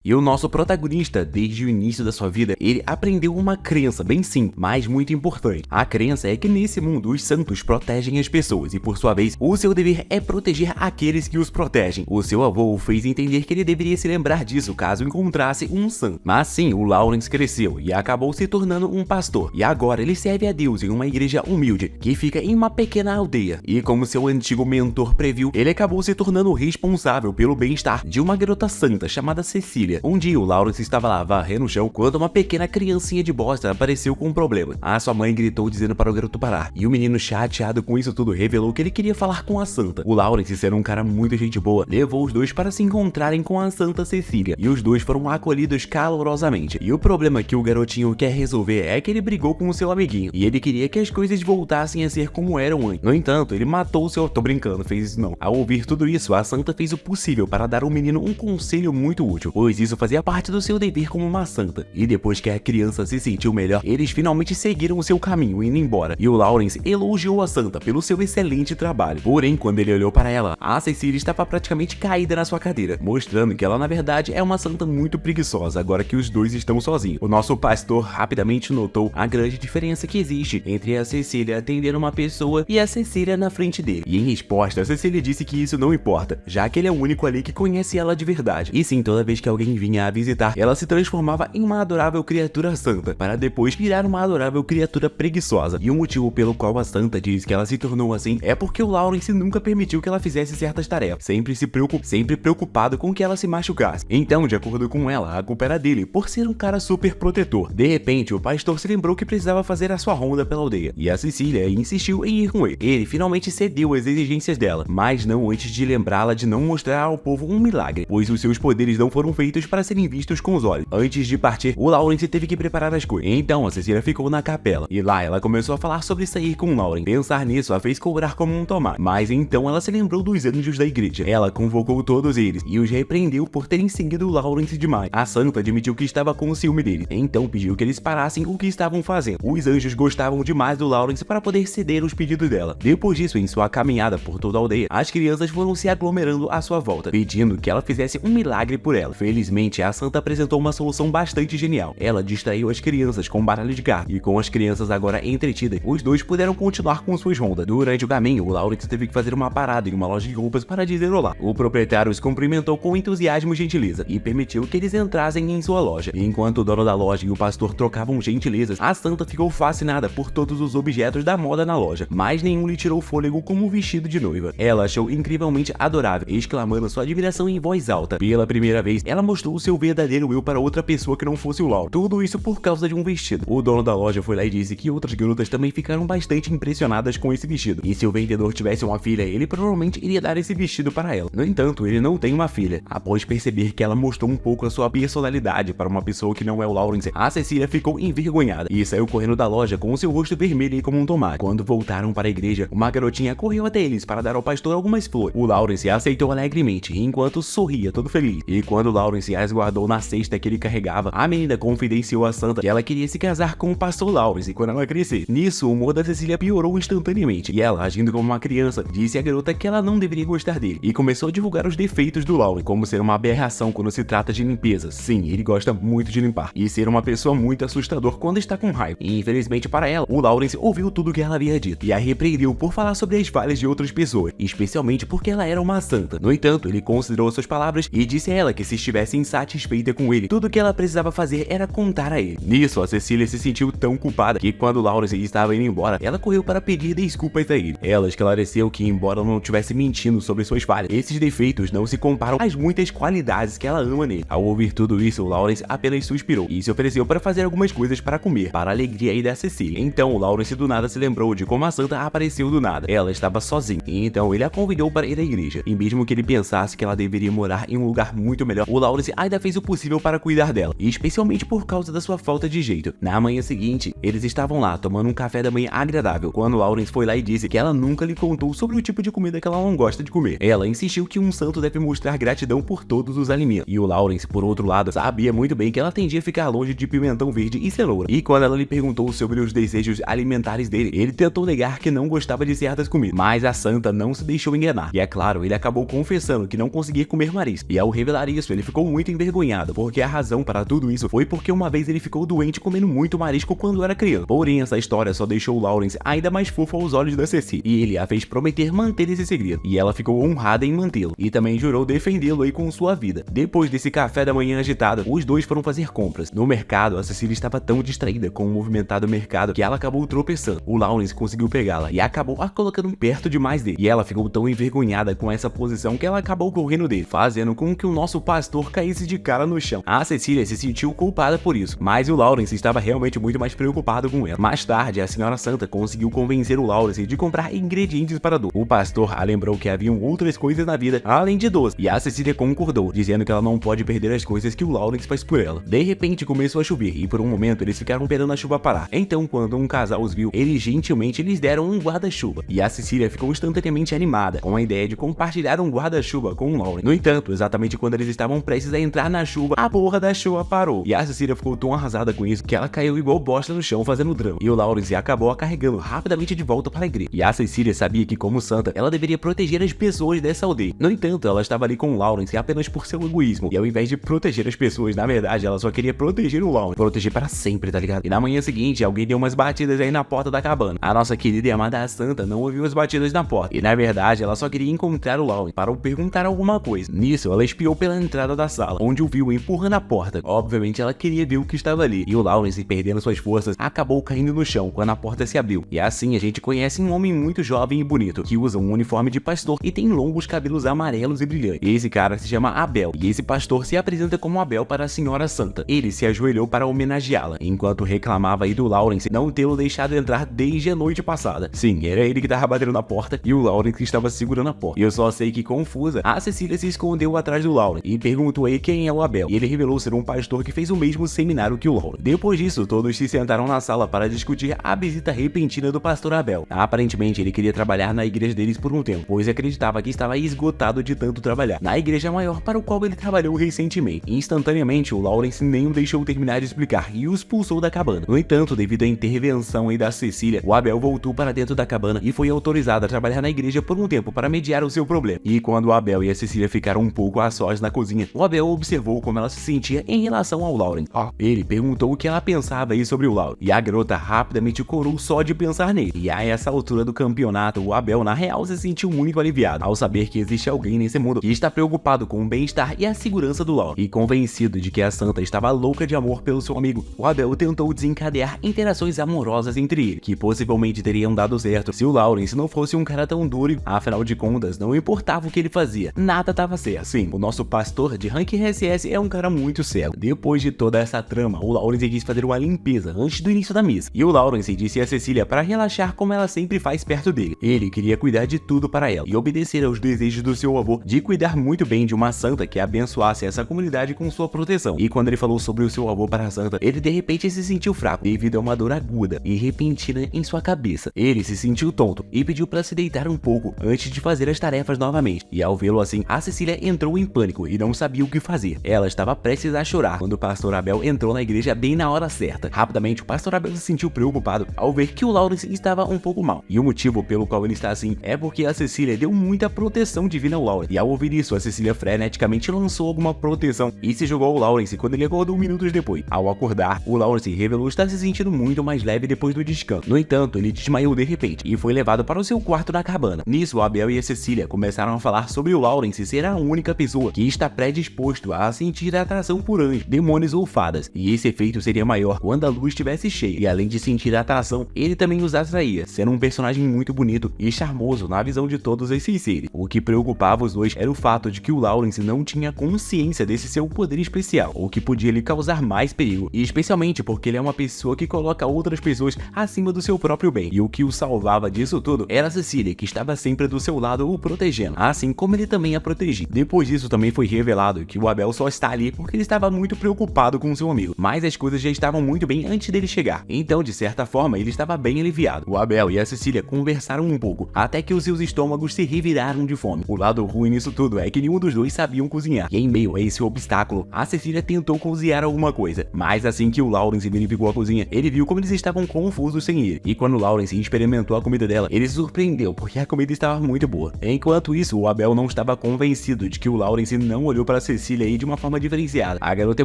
E o nosso protagonista, desde o início da sua vida, ele aprendeu uma crença bem simples, mas muito importante. A crença é que nesse mundo os santos protegem as pessoas e, por sua vez, o seu dever é proteger aqueles que os protegem. O seu avô o fez entender que ele deveria se lembrar disso caso encontrasse um santo. Mas sim, o Lawrence cresceu e acabou se tornando um pastor. E agora ele serve a Deus em uma igreja humilde, que fica em uma pequena aldeia. E como seu antigo mentor previu, ele acabou se tornando responsável pelo bem-estar de uma garota santa chamada Cecília. Um dia o Lawrence estava lá varrendo o chão quando uma pequena criancinha de bosta apareceu com um problema. A sua mãe gritou dizendo para o garoto parar, e o menino, chateado com isso tudo, revelou que ele queria falar com a santa. O Lawrence, sendo um cara muito gente boa, levou os dois para se encontrarem com a santa Cecília, e os dois foram acolhidos calorosamente. E o problema que o garotinho quer resolver é que ele brigou com o seu amiguinho, e ele queria que as coisas voltassem a ser como eram antes. No entanto, ele matou o seu... Tô brincando, fez isso não. Ao ouvir tudo isso, a santa fez o possível para dar ao menino um conselho muito útil, pois isso fazia parte do seu dever como uma santa. E depois que a criança se sentiu melhor, eles finalmente seguiram o seu caminho indo embora, e o Lawrence elogiou a santa pelo seu excelente trabalho. Porém, quando ele olhou para ela, a Cecília estava praticamente caída na sua cadeira, mostrando que ela na verdade é uma santa muito preguiçosa agora que os dois estão sozinhos. O nosso pastor rapidamente notou a grande diferença que existe entre a Cecília atendendo uma pessoa e a Cecília na frente dele. E em resposta, a Cecília disse que isso não importa, já que ele é o único ali que conhece ela de verdade. E sim, toda vez que alguém vinha a visitar, ela se transformava em uma adorável criatura santa, para depois virar uma adorável criatura preguiçosa. E o motivo pelo qual a santa diz que ela se tornou assim é porque o Lawrence nunca permitiu que ela fizesse certas tarefas, sempre preocupado com que ela se machucasse. Então, de acordo com ela, a culpa era dele, por ser um cara super protetor. De repente, o pastor se lembrou que precisava fazer a sua ronda pela aldeia, e a Cecília insistiu em ir com ele. Ele finalmente cedeu às exigências dela, mas não antes de lembrá-la de não mostrar ao povo um milagre, pois os seus poderes não foram feitos para serem vistos com os olhos. Antes de partir, o Lawrence teve que preparar as coisas. Então a Cecília ficou na capela, e lá ela começou a falar sobre sair com o Lawrence. Pensar nisso a fez cobrar como um tomate, mas então ela se lembrou dos anjos da igreja. Ela convocou todos eles e os repreendeu por terem seguido o Lawrence demais. A santa admitiu que estava com ciúme dele, então pediu que eles parassem o que estavam fazendo. Os anjos gostavam demais do Lawrence para poder ceder os pedidos dela. Depois disso, em sua caminhada por toda a aldeia, as crianças foram se aglomerando à sua volta, pedindo que ela fizesse um milagre por ela. Felizmente, a santa apresentou uma solução bastante genial. Ela distraiu as crianças com baralho de cartas, e com as crianças agora entretidas, os dois puderam continuar com suas rondas. Durante o caminho, o Lawrence teve que fazer uma parada em uma loja de roupas para dizer olá. O proprietário os cumprimentou com entusiasmo e gentileza, e permitiu que eles entrassem em sua loja. Enquanto o dono da loja e o pastor trocavam gentilezas, a santa ficou fascinada por todos os objetos da moda na loja, mas nenhum lhe tirou fôlego como o vestido de noiva. Ela achou incrivelmente adorável, exclamando sua admiração em voz alta. Pela primeira vez, ela mostrou o seu verdadeiro eu para outra pessoa que não fosse o Lawrence. Tudo isso por causa de um vestido. O dono da loja foi lá e disse que outras garotas também ficaram bastante impressionadas com esse vestido, e se o vendedor tivesse uma filha, ele provavelmente iria dar esse vestido para ela. No entanto, ele não tem uma filha. Após perceber que ela mostrou um pouco a sua personalidade para uma pessoa que não é o Lawrence, a Cecília ficou envergonhada e saiu correndo da loja com o seu rosto vermelho como um tomate. Quando voltaram para a igreja, uma garotinha correu até eles para dar ao pastor algumas flores. O Lawrence aceitou alegremente, enquanto sorria todo feliz. E quando o Lawrence as guardou na cesta que ele carregava, a menina confidenciou à santa que ela queria se casar com o pastor Lawrence quando ela crescer. Nisso, o humor da Cecília piorou instantaneamente, e ela, agindo como uma criança, disse à garota que ela não deveria gostar dele, e começou a divulgar os defeitos do Lawrence, como ser uma aberração quando se trata de limpeza. Sim, ele gosta muito de limpar, e ser uma pessoa muito assustador quando está com raiva. E infelizmente para ela, o Lawrence ouviu tudo o que ela havia dito, e a repreendeu por falar sobre as falhas de outras pessoas, especialmente porque ela era uma santa. No entanto, ele considerou suas palavras e disse a ela que se estivesse insatisfeita com ele, tudo o que ela precisava fazer era contar a ele. Nisso, a Cecília se sentiu tão culpada que quando o Lawrence estava indo embora, ela correu para pedir desculpas a ele. Ela esclareceu que, embora não estivesse mentindo sobre suas falhas, esses defeitos não se comparam às muitas qualidades que ela ama nele. Ao ouvir tudo isso, o Lawrence apenas suspirou e se ofereceu para fazer algumas coisas para comer, para a alegria aí da Cecília. Então, o Lawrence do nada se lembrou de como a santa apareceu do nada. Ela estava sozinha, e então ele a convidou para ir à igreja. E mesmo que ele pensasse que ela deveria morar em um lugar muito melhor, o Lawrence ainda fez o possível para cuidar dela, e especialmente por causa da sua falta de jeito. Na manhã seguinte, eles estavam lá tomando um café da manhã agradável, quando Lawrence foi lá e disse que ela nunca lhe contou sobre o tipo de comida que ela não gosta de comer. Ela insistiu que um santo deve mostrar gratidão por todos os alimentos, e o Lawrence, por outro lado, sabia muito bem que ela tendia a ficar longe de pimentão verde e cenoura. E quando ela lhe perguntou sobre os desejos alimentares dele, ele tentou negar que não gostava de certas comidas, mas a santa não se deixou enganar. E é claro, ele acabou confessando que não conseguia comer marisco, e ao revelar isso, ele ficou muito envergonhada, porque a razão para tudo isso foi porque uma vez ele ficou doente comendo muito marisco quando era criança. Porém, essa história só deixou o Lawrence ainda mais fofo aos olhos da Cecily, e ele a fez prometer manter esse segredo, e ela ficou honrada em mantê-lo, e também jurou defendê-lo aí com sua vida. Depois desse café da manhã agitado, os dois foram fazer compras. No mercado, a Cecily estava tão distraída com o movimentado mercado que ela acabou tropeçando. O Lawrence conseguiu pegá-la e acabou a colocando perto demais dele, e ela ficou tão envergonhada com essa posição que ela acabou correndo dele, fazendo com que o nosso pastor caísse de cara no chão. A Cecily se sentiu culpada por isso, mas o Lawrence estava realmente muito mais preocupado com ela. Mais tarde, a Senhora Santa conseguiu convencer o Lawrence de comprar ingredientes para doce. O pastor a lembrou que haviam outras coisas na vida além de doce, e a Cecily concordou, dizendo que ela não pode perder as coisas que o Lawrence faz por ela. De repente começou a chover, e por um momento eles ficaram esperando a chuva parar. Então, quando um casal os viu, eles gentilmente lhes deram um guarda-chuva, e a Cecily ficou instantaneamente animada com a ideia de compartilhar um guarda-chuva com o Lawrence. No entanto, exatamente quando eles estavam prestes a entrar na chuva, a porra da chuva parou, e a Cecily ficou tão arrasada com isso que ela caiu igual bosta no chão fazendo drama, e o Lawrence acabou a carregando rapidamente de volta para a igreja. E a Cecily sabia que, como santa, ela deveria proteger as pessoas dessa aldeia. No entanto, ela estava ali com o Lawrence apenas por seu egoísmo, e ao invés de proteger as pessoas, na verdade, ela só queria proteger o Lawrence, proteger para sempre, tá ligado? E na manhã seguinte, alguém deu umas batidas aí na porta da cabana. A nossa querida e amada santa não ouviu as batidas na porta, e na verdade, ela só queria encontrar o Lawrence para perguntar alguma coisa. Nisso, ela espiou pela entrada da sala, onde o viu empurrando a porta. Obviamente, ela queria ver o que estava ali, e o Lawrence, perdendo suas forças, acabou caindo no chão quando a porta se abriu. E assim, a gente conhece um homem muito jovem e bonito, que usa um uniforme de pastor e tem longos cabelos amarelos e brilhantes. Esse cara se chama Abel, e esse pastor se apresenta como Abel para a Senhora Santa. Ele se ajoelhou para homenageá-la, enquanto reclamava aí do Lawrence não tê-lo deixado entrar desde a noite passada. Sim, era ele que estava batendo na porta e o Lawrence que estava segurando a porta. E eu só sei que, confusa, a Cecily se escondeu atrás do Lawrence e perguntou aí quem é o Abel, e ele revelou ser um pastor que fez o mesmo seminário que o Lawrence. Depois disso, todos se sentaram na sala para discutir a visita repentina do pastor Abel. Aparentemente, ele queria trabalhar na igreja deles por um tempo, pois acreditava que estava esgotado de tanto trabalhar na igreja maior para o qual ele trabalhou recentemente. Instantaneamente, o Lawrence nem o deixou terminar de explicar e o expulsou da cabana. No entanto, devido à intervenção aí da Cecily, o Abel voltou para dentro da cabana e foi autorizado a trabalhar na igreja por um tempo para mediar o seu problema. E quando o Abel e a Cecily ficaram um pouco a sós na cozinha, o Abel observou como ela se sentia em relação ao Lawrence. Ele perguntou o que ela pensava aí sobre o Lawrence, e a garota rapidamente corou só de pensar nele. E a essa altura do campeonato, o Abel na real se sentiu muito aliviado ao saber que existe alguém nesse mundo que está preocupado com o bem-estar e a segurança do Lawrence. E convencido de que a santa estava louca de amor pelo seu amigo, o Abel tentou desencadear interações amorosas entre eles, que possivelmente teriam dado certo se o Lawrence não fosse um cara tão duro. Afinal de contas, não importava o que ele fazia, nada estava certo. Sim, o nosso pastor de rank RSS é um cara muito cego. Depois de toda essa trama, o Lawrence quis fazer uma limpeza antes do início da missa, e o Lawrence disse a Cecily para relaxar como ela sempre faz perto dele. Ele queria cuidar de tudo para ela e obedecer aos desejos do seu avô de cuidar muito bem de uma santa que abençoasse essa comunidade com sua proteção. E quando ele falou sobre o seu avô para a santa, ele de repente se sentiu fraco devido a uma dor aguda e repentina em sua cabeça. Ele se sentiu tonto e pediu para se deitar um pouco antes de fazer as tarefas novamente. E ao vê-lo assim, a Cecily entrou em pânico e não sabia o que fazer. Ela estava prestes a chorar quando o pastor Abel entrou na igreja bem na hora certa. Rapidamente, o pastor Abel se sentiu preocupado ao ver que o Lawrence estava um pouco mal. E o motivo pelo qual ele está assim é porque a Cecily deu muita proteção divina ao Lawrence. E ao ouvir isso, a Cecily freneticamente lançou alguma proteção e se jogou ao Lawrence quando ele acordou minutos depois. Ao acordar, o Lawrence revelou estar se sentindo muito mais leve depois do descanso. No entanto, ele desmaiou de repente e foi levado para o seu quarto na cabana. Nisso, o Abel e a Cecily começaram a falar sobre o Lawrence ser a única pessoa que está predisposto a sentir a atração por anjos, demônios ou fadas, e esse efeito seria maior quando a lua estivesse cheia. E além de sentir a atração, ele também os atraía, sendo um personagem muito bonito e charmoso na visão de todos esses seres. O que preocupava os dois era o fato de que o Lawrence não tinha consciência desse seu poder especial, o que podia lhe causar mais perigo, e especialmente porque ele é uma pessoa que coloca outras pessoas acima do seu próprio bem. E o que o salvava disso tudo era a Cecily, que estava sempre do seu lado o protegendo, assim como ele também a protegia. Depois disso, também foi revelado que o Abel só está ali porque ele estava muito preocupado com seu amigo, mas as coisas já estavam muito bem antes dele chegar, então de certa forma ele estava bem aliviado. O Abel e a Cecily conversaram um pouco, até que os seus estômagos se reviraram de fome. O lado ruim nisso tudo é que nenhum dos dois sabiam cozinhar, e em meio a esse obstáculo, a Cecily tentou cozinhar alguma coisa, mas assim que o Lawrence verificou a cozinha, ele viu como eles estavam confusos sem ele, e quando o Lawrence experimentou a comida dela, ele se surpreendeu porque a comida estava muito boa. Enquanto isso, o Abel não estava convencido de que o Lawrence não olhou para Cecily Cecília aí de uma forma diferenciada. A garota é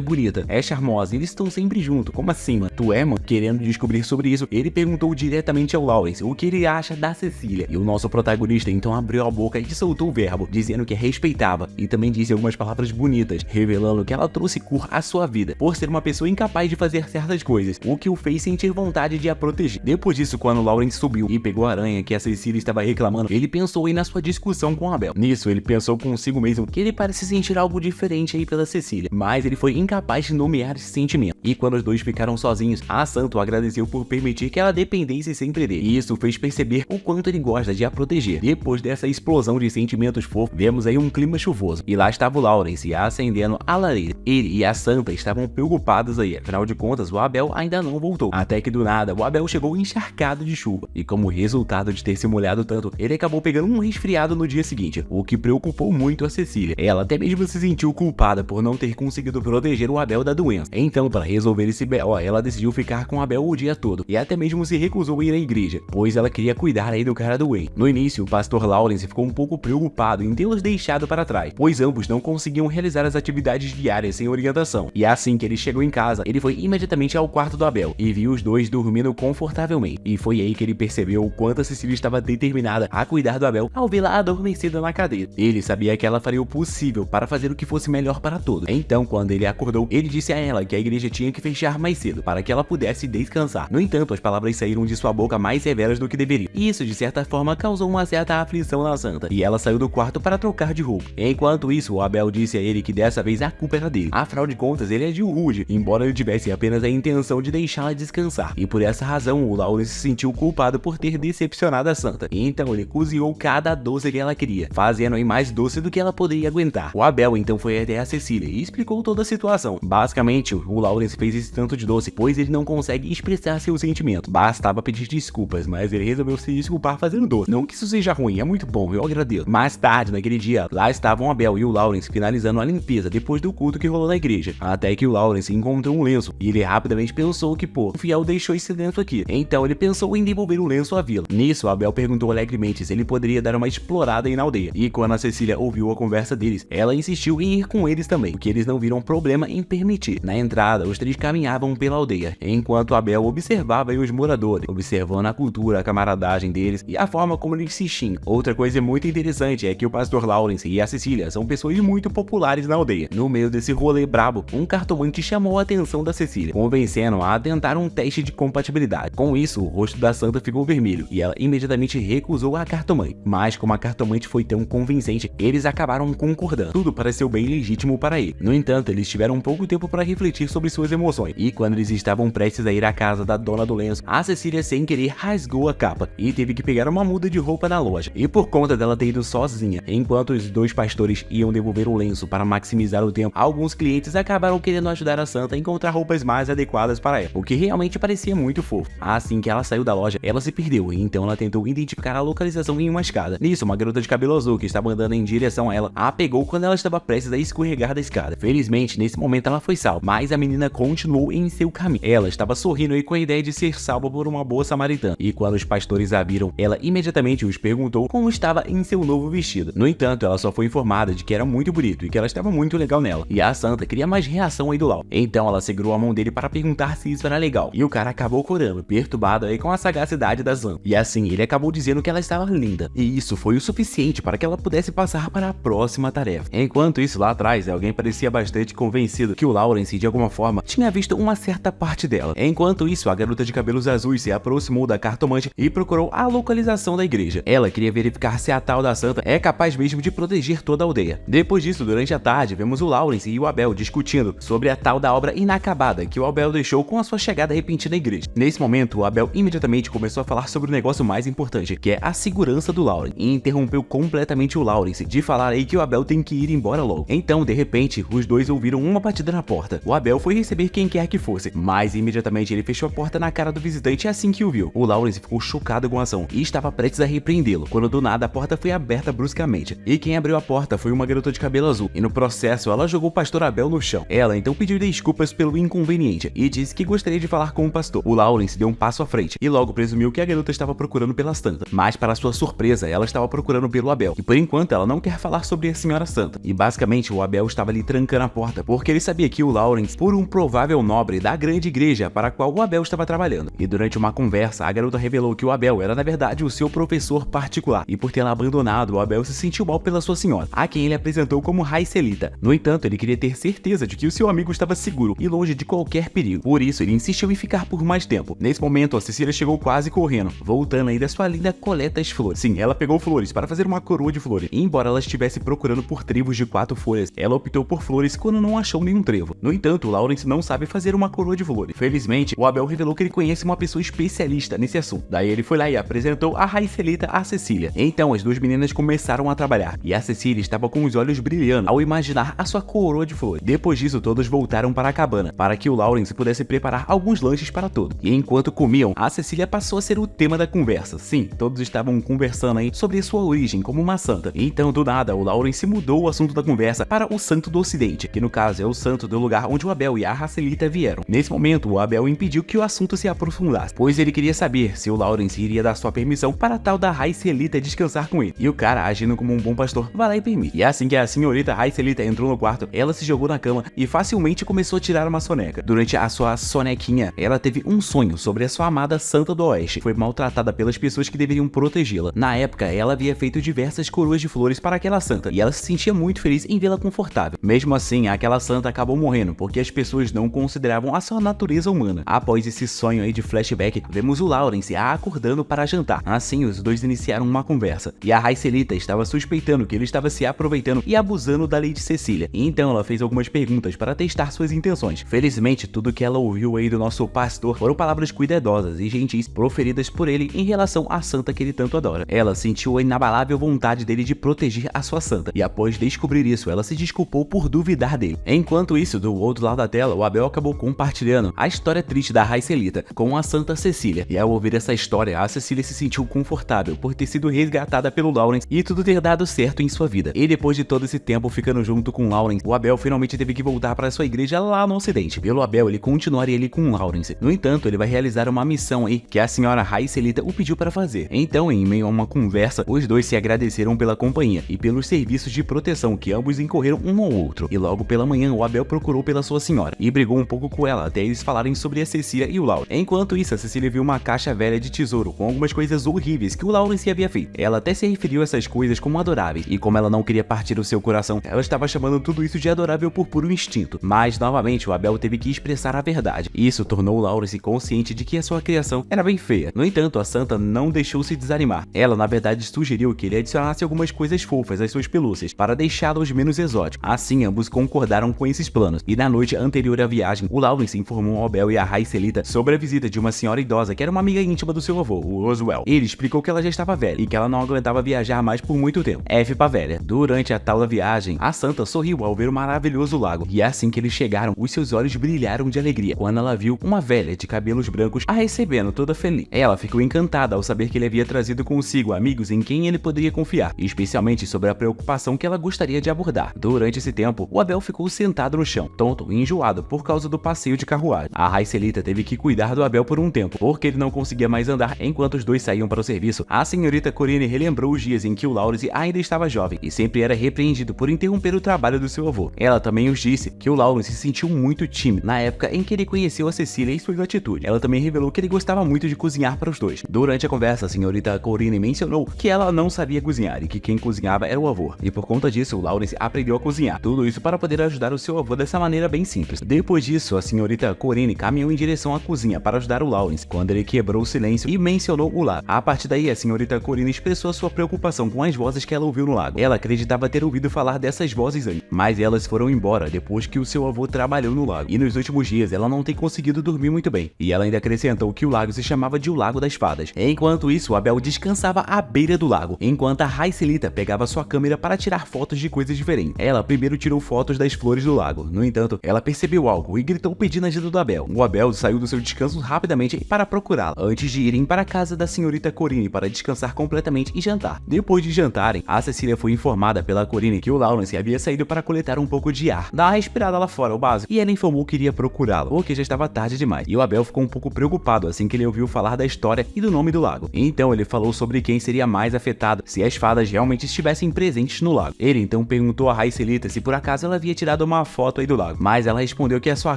bonita, é charmosa, eles estão sempre juntos. Como assim, mano? Tu é, mano? Querendo descobrir sobre isso, ele perguntou diretamente ao Lawrence o que ele acha da Cecília. E o nosso protagonista então abriu a boca e soltou o verbo, dizendo que a respeitava. E também disse algumas palavras bonitas, revelando que ela trouxe cor à sua vida, por ser uma pessoa incapaz de fazer certas coisas, o que o fez sentir vontade de a proteger. Depois disso, quando Lawrence subiu e pegou a aranha que a Cecília estava reclamando, ele pensou aí na sua discussão com Abel. Nisso, ele pensou consigo mesmo que ele parece sentir algo diferente aí pela Cecília, mas ele foi incapaz de nomear esse sentimento. E quando os dois ficaram sozinhos, a Santa o agradeceu por permitir que ela dependesse sempre dele. E isso fez perceber o quanto ele gosta de a proteger. Depois dessa explosão de sentimentos fofos, vemos aí um clima chuvoso. E lá estava o Lawrence acendendo a lareira. Ele e a Santa estavam preocupados aí, afinal de contas o Abel ainda não voltou. Até que do nada, o Abel chegou encharcado de chuva. E como resultado de ter se molhado tanto, ele acabou pegando um resfriado no dia seguinte, o que preocupou muito a Cecília. Ela até mesmo se sentiu culpada por não ter conseguido proteger o Abel da doença. Então, para resolver esse B.O., ela decidiu ficar com o Abel o dia todo. E até mesmo se recusou a ir à igreja, pois ela queria cuidar aí do cara doente. No início, o pastor Lawrence ficou um pouco preocupado em tê-los deixado para trás, pois ambos não conseguiam realizar as atividades diárias sem orientação. E assim que ele chegou em casa, ele foi imediatamente ao quarto do Abel e viu os dois dormindo confortavelmente. E foi aí que ele percebeu o quanto a Cecília estava determinada a cuidar do Abel ao vê-la adormecida na cadeira. Ele sabia que ela faria o possível para fazer o que fosse melhor para todos. Então, quando ele acordou, ele disse a ela que a igreja tinha que fechar mais cedo para que ela pudesse descansar. No entanto, as palavras saíram de sua boca mais severas do que deveriam. E isso, de certa forma, causou uma certa aflição na Santa. E ela saiu do quarto para trocar de roupa. Enquanto isso, o Abel disse a ele que dessa vez a culpa era dele. Afinal de contas, ele é de rude, embora ele tivesse apenas a intenção de deixá-la descansar. E por essa razão, o Lawrence se sentiu culpado por ter decepcionado a Santa. Então ele cozinhou cada doce que ela queria, fazendo aí mais doce do que ela poderia aguentar. O Abel então foi até a Cecília e explicou toda a situação. Basicamente, o Lawrence fez esse tanto de doce, pois ele não consegue expressar seu sentimento. Bastava pedir desculpas, mas ele resolveu se desculpar fazendo doce. Não que isso seja ruim, é muito bom, eu agradeço. Mais tarde, naquele dia, lá estavam Abel e o Lawrence finalizando a limpeza depois do culto que rolou na igreja. Até que o Lawrence encontrou um lenço e ele rapidamente pensou que, pô, o fiel deixou esse lenço aqui. Então ele pensou em devolver o lenço à vila. Nisso, Abel perguntou alegremente se ele poderia dar uma explorada aí na aldeia. E quando a Cecília ouviu a conversa deles, ela insistiu em ir com eles também, o que eles não viram problema em permitir. Na entrada, os três caminhavam pela aldeia, enquanto Abel observava aí os moradores, observando a cultura, a camaradagem deles e a forma como eles se xingam. Outra coisa muito interessante é que o pastor Lawrence e a Cecília são pessoas muito populares na aldeia. No meio desse rolê brabo, um cartomante chamou a atenção da Cecília, convencendo-a a tentar um teste de compatibilidade. Com isso, o rosto da Santa ficou vermelho e ela imediatamente recusou a cartomante. Mas como a cartomante foi tão convincente, eles acabaram concordando. Tudo pareceu bem legítimo para ele. No entanto, eles tiveram pouco tempo para refletir sobre suas emoções. E quando eles estavam prestes a ir à casa da dona do lenço, a Cecília sem querer rasgou a capa e teve que pegar uma muda de roupa na loja. E por conta dela ter ido sozinha, enquanto os dois pastores iam devolver o lenço para maximizar o tempo, alguns clientes acabaram querendo ajudar a Santa a encontrar roupas mais adequadas para ela, o que realmente parecia muito fofo. Assim que ela saiu da loja, ela se perdeu e então ela tentou identificar a localização em uma escada. Nisso, uma garota de cabelo azul que estava andando em direção a ela a pegou quando ela estava prestes a escorregar da escada. Felizmente, nesse momento ela foi salva, mas a menina continuou em seu caminho. Ela estava sorrindo e com a ideia de ser salva por uma boa samaritana. E quando os pastores a viram, ela imediatamente os perguntou como estava em seu novo vestido. No entanto, ela só foi informada de que era muito bonito e que ela estava muito legal nela. E a Santa queria mais reação aí do Lau. Então ela segurou a mão dele para perguntar se isso era legal. E o cara acabou corando, perturbado aí com a sagacidade da Santa. E assim, ele acabou dizendo que ela estava linda. E isso foi o suficiente para que ela pudesse passar para a próxima tarefa. Enquanto isso, lá atrás, alguém parecia bastante convencido que o Lawrence, de alguma forma, tinha visto uma certa parte dela. Enquanto isso, a garota de cabelos azuis se aproximou da cartomante e procurou a localização da igreja. Ela queria verificar se a tal da Santa é capaz mesmo de proteger toda a aldeia. Depois disso, durante a tarde, vemos o Lawrence e o Abel discutindo sobre a tal da obra inacabada que o Abel deixou com a sua chegada repentina à igreja. Nesse momento, o Abel imediatamente começou a falar sobre o negócio mais importante, que é a segurança do Lawrence, e interrompeu completamente o Lawrence de falar aí que o Abel tem que ir embora logo. Então, de repente, os dois ouviram uma batida na porta. O Abel foi receber quem quer que fosse, mas imediatamente ele fechou a porta na cara do visitante assim que o viu. O Lawrence ficou chocado com a ação e estava prestes a repreendê-lo, quando do nada a porta foi aberta bruscamente. E quem abriu a porta foi uma garota de cabelo azul, e no processo ela jogou o pastor Abel no chão. Ela então pediu desculpas pelo inconveniente e disse que gostaria de falar com o pastor. O Lawrence deu um passo à frente e logo presumiu que a garota estava procurando pela Santa, mas para sua surpresa ela estava procurando pelo Abel, e por enquanto ela não quer falar sobre a senhora Santa. E basicamente Inicialmente, o Abel estava ali trancando a porta, porque ele sabia que o Lawrence, por um provável nobre da grande igreja para a qual o Abel estava trabalhando. E durante uma conversa, a garota revelou que o Abel era na verdade o seu professor particular, e por tê-la abandonado, o Abel se sentiu mal pela sua senhora, a quem ele apresentou como Raicelita. No entanto, ele queria ter certeza de que o seu amigo estava seguro e longe de qualquer perigo, por isso ele insistiu em ficar por mais tempo. Nesse momento, a Cecília chegou quase correndo, voltando aí da sua linda coleta de flores. Sim, ela pegou flores para fazer uma coroa de flores, e embora ela estivesse procurando por trevos de 4 folhas, ela optou por flores quando não achou nenhum trevo. No entanto, o Lawrence não sabe fazer uma coroa de flores. Felizmente, o Abel revelou que ele conhece uma pessoa especialista nesse assunto. Daí ele foi lá e apresentou a Raicelita a Cecília. Então as duas meninas começaram a trabalhar, e a Cecília estava com os olhos brilhando ao imaginar a sua coroa de flores. Depois disso, todos voltaram para a cabana, para que o Lawrence pudesse preparar alguns lanches para todos. E enquanto comiam, a Cecília passou a ser o tema da conversa. Sim, todos estavam conversando aí sobre sua origem como uma santa. Então, do nada, o Lawrence mudou o assunto da conversa para o Santo do Ocidente, que no caso é o santo do lugar onde o Abel e a Raicelita vieram. Nesse momento, o Abel impediu que o assunto se aprofundasse, pois ele queria saber se o Lawrence iria dar sua permissão para a tal da Raicelita descansar com ele. E o cara, agindo como um bom pastor, vai lá e permite. E assim que a senhorita Raicelita entrou no quarto, ela se jogou na cama e facilmente começou a tirar uma soneca. Durante a sua sonequinha, ela teve um sonho sobre a sua amada Santa do Oeste. Foi maltratada pelas pessoas que deveriam protegê-la. Na época, ela havia feito diversas coroas de flores para aquela santa, e ela se sentia muito feliz em vê-la confortável. Mesmo assim, aquela santa acabou morrendo, porque as pessoas não consideravam a sua natureza humana. Após esse sonho aí de flashback, vemos o Lawrence a acordando para jantar. Assim, os dois iniciaram uma conversa, e a Raicelita estava suspeitando que ele estava se aproveitando e abusando da Lady Cecília. Então ela fez algumas perguntas para testar suas intenções. Felizmente, tudo que ela ouviu aí do nosso pastor foram palavras cuidadosas e gentis proferidas por ele em relação à santa que ele tanto adora. Ela sentiu a inabalável vontade dele de proteger a sua santa, e após descobrir isso, ela se desculpou por duvidar dele. Enquanto isso, do outro lado da tela, o Abel acabou compartilhando a história triste da Raicelita com a Santa Cecília, e ao ouvir essa história, a Cecília se sentiu confortável por ter sido resgatada pelo Lawrence e tudo ter dado certo em sua vida. E depois de todo esse tempo ficando junto com Lawrence, o Abel finalmente teve que voltar para sua igreja lá no Ocidente. Pelo Abel, ele continuaria ali com Lawrence. No entanto, ele vai realizar uma missão aí que a senhora Raicelita o pediu para fazer. Então, em meio a uma conversa, os dois se agradeceram pela companhia e pelos serviços de proteção que ambos incorreram um ao outro. E logo pela manhã, o Abel procurou pela sua senhora e brigou um pouco com ela até eles falarem sobre a Cecília e o Lawrence. Enquanto isso, a Cecília viu uma caixa velha de tesouro com algumas coisas horríveis que o Lawrence havia feito. Ela até se referiu a essas coisas como adoráveis, e como ela não queria partir o seu coração, ela estava chamando tudo isso de adorável por puro instinto. Mas, novamente, o Abel teve que expressar a verdade. Isso tornou o Lawrence consciente de que a sua criação era bem feia. No entanto, a santa não deixou-se desanimar. Ela, na verdade, sugeriu que ele adicionasse algumas coisas fofas às suas pelúcias, para deixá-los menos exóticos. Assim, ambos concordaram com esses planos, e na noite anterior à viagem, o Lawrence informou ao Abel e a Raicelita sobre a visita de uma senhora idosa que era uma amiga íntima do seu avô, o Oswell. Ele explicou que ela já estava velha e que ela não aguentava viajar mais por muito tempo. F pra velha. Durante a tal da viagem, a santa sorriu ao ver o maravilhoso lago, e assim que eles chegaram, os seus olhos brilharam de alegria quando ela viu uma velha de cabelos brancos a recebendo toda feliz. Ela ficou encantada ao saber que ele havia trazido consigo amigos em quem ele poderia confiar, especialmente sobre a preocupação que ela gostaria de abordar. Durante esse tempo, o Abel ficou sentado no chão, tonto e enjoado por causa do passeio de carruagem. A Raicelita teve que cuidar do Abel por um tempo, porque ele não conseguia mais andar enquanto os dois saíam para o serviço. A senhorita Corinne relembrou os dias em que o Lawrence ainda estava jovem e sempre era repreendido por interromper o trabalho do seu avô. Ela também os disse que o Lawrence se sentiu muito tímido na época em que ele conheceu a Cecília e sua atitude. Ela também revelou que ele gostava muito de cozinhar para os dois. Durante a conversa, a senhorita Corinne mencionou que ela não sabia cozinhar e que quem cozinhava era o avô, e por conta disso, o Lawrence aprendeu a cozinhar. Tudo isso para poder ajudar o seu avô dessa maneira bem simples. Depois disso, a senhorita Corinne caminhou em direção à cozinha para ajudar o Lawrence, quando ele quebrou o silêncio e mencionou o lago. A partir daí, a senhorita Corinne expressou sua preocupação com as vozes que ela ouviu no lago. Ela acreditava ter ouvido falar dessas vozes antes, mas elas foram embora depois que o seu avô trabalhou no lago, e nos últimos dias ela não tem conseguido dormir muito bem. E ela ainda acrescentou que o lago se chamava de o Lago das Fadas. Enquanto isso, o Abel descansava à beira do lago, enquanto a Raicelita pegava sua câmera para tirar fotos de coisas diferentes. Ela primeiro tirou fotos das flores do lago. No entanto, ela percebeu algo e gritou pedindo ajuda do Abel. O Abel saiu do seu descanso rapidamente para procurá-la, antes de irem para a casa da senhorita Corinne para descansar completamente e jantar. Depois de jantarem, a Cecília foi informada pela Corinne que o Lawrence havia saído para coletar um pouco de ar, dar uma respirada lá fora, o básico, e ela informou que iria procurá-lo, porque já estava tarde demais. E o Abel ficou um pouco preocupado assim que ele ouviu falar da história e do nome do lago. Então ele falou sobre quem seria mais afetado se as fadas realmente estivessem presentes no lago. Ele então perguntou a Raicelita se por acaso ela havia tirado uma foto aí do lago, mas ela respondeu que a sua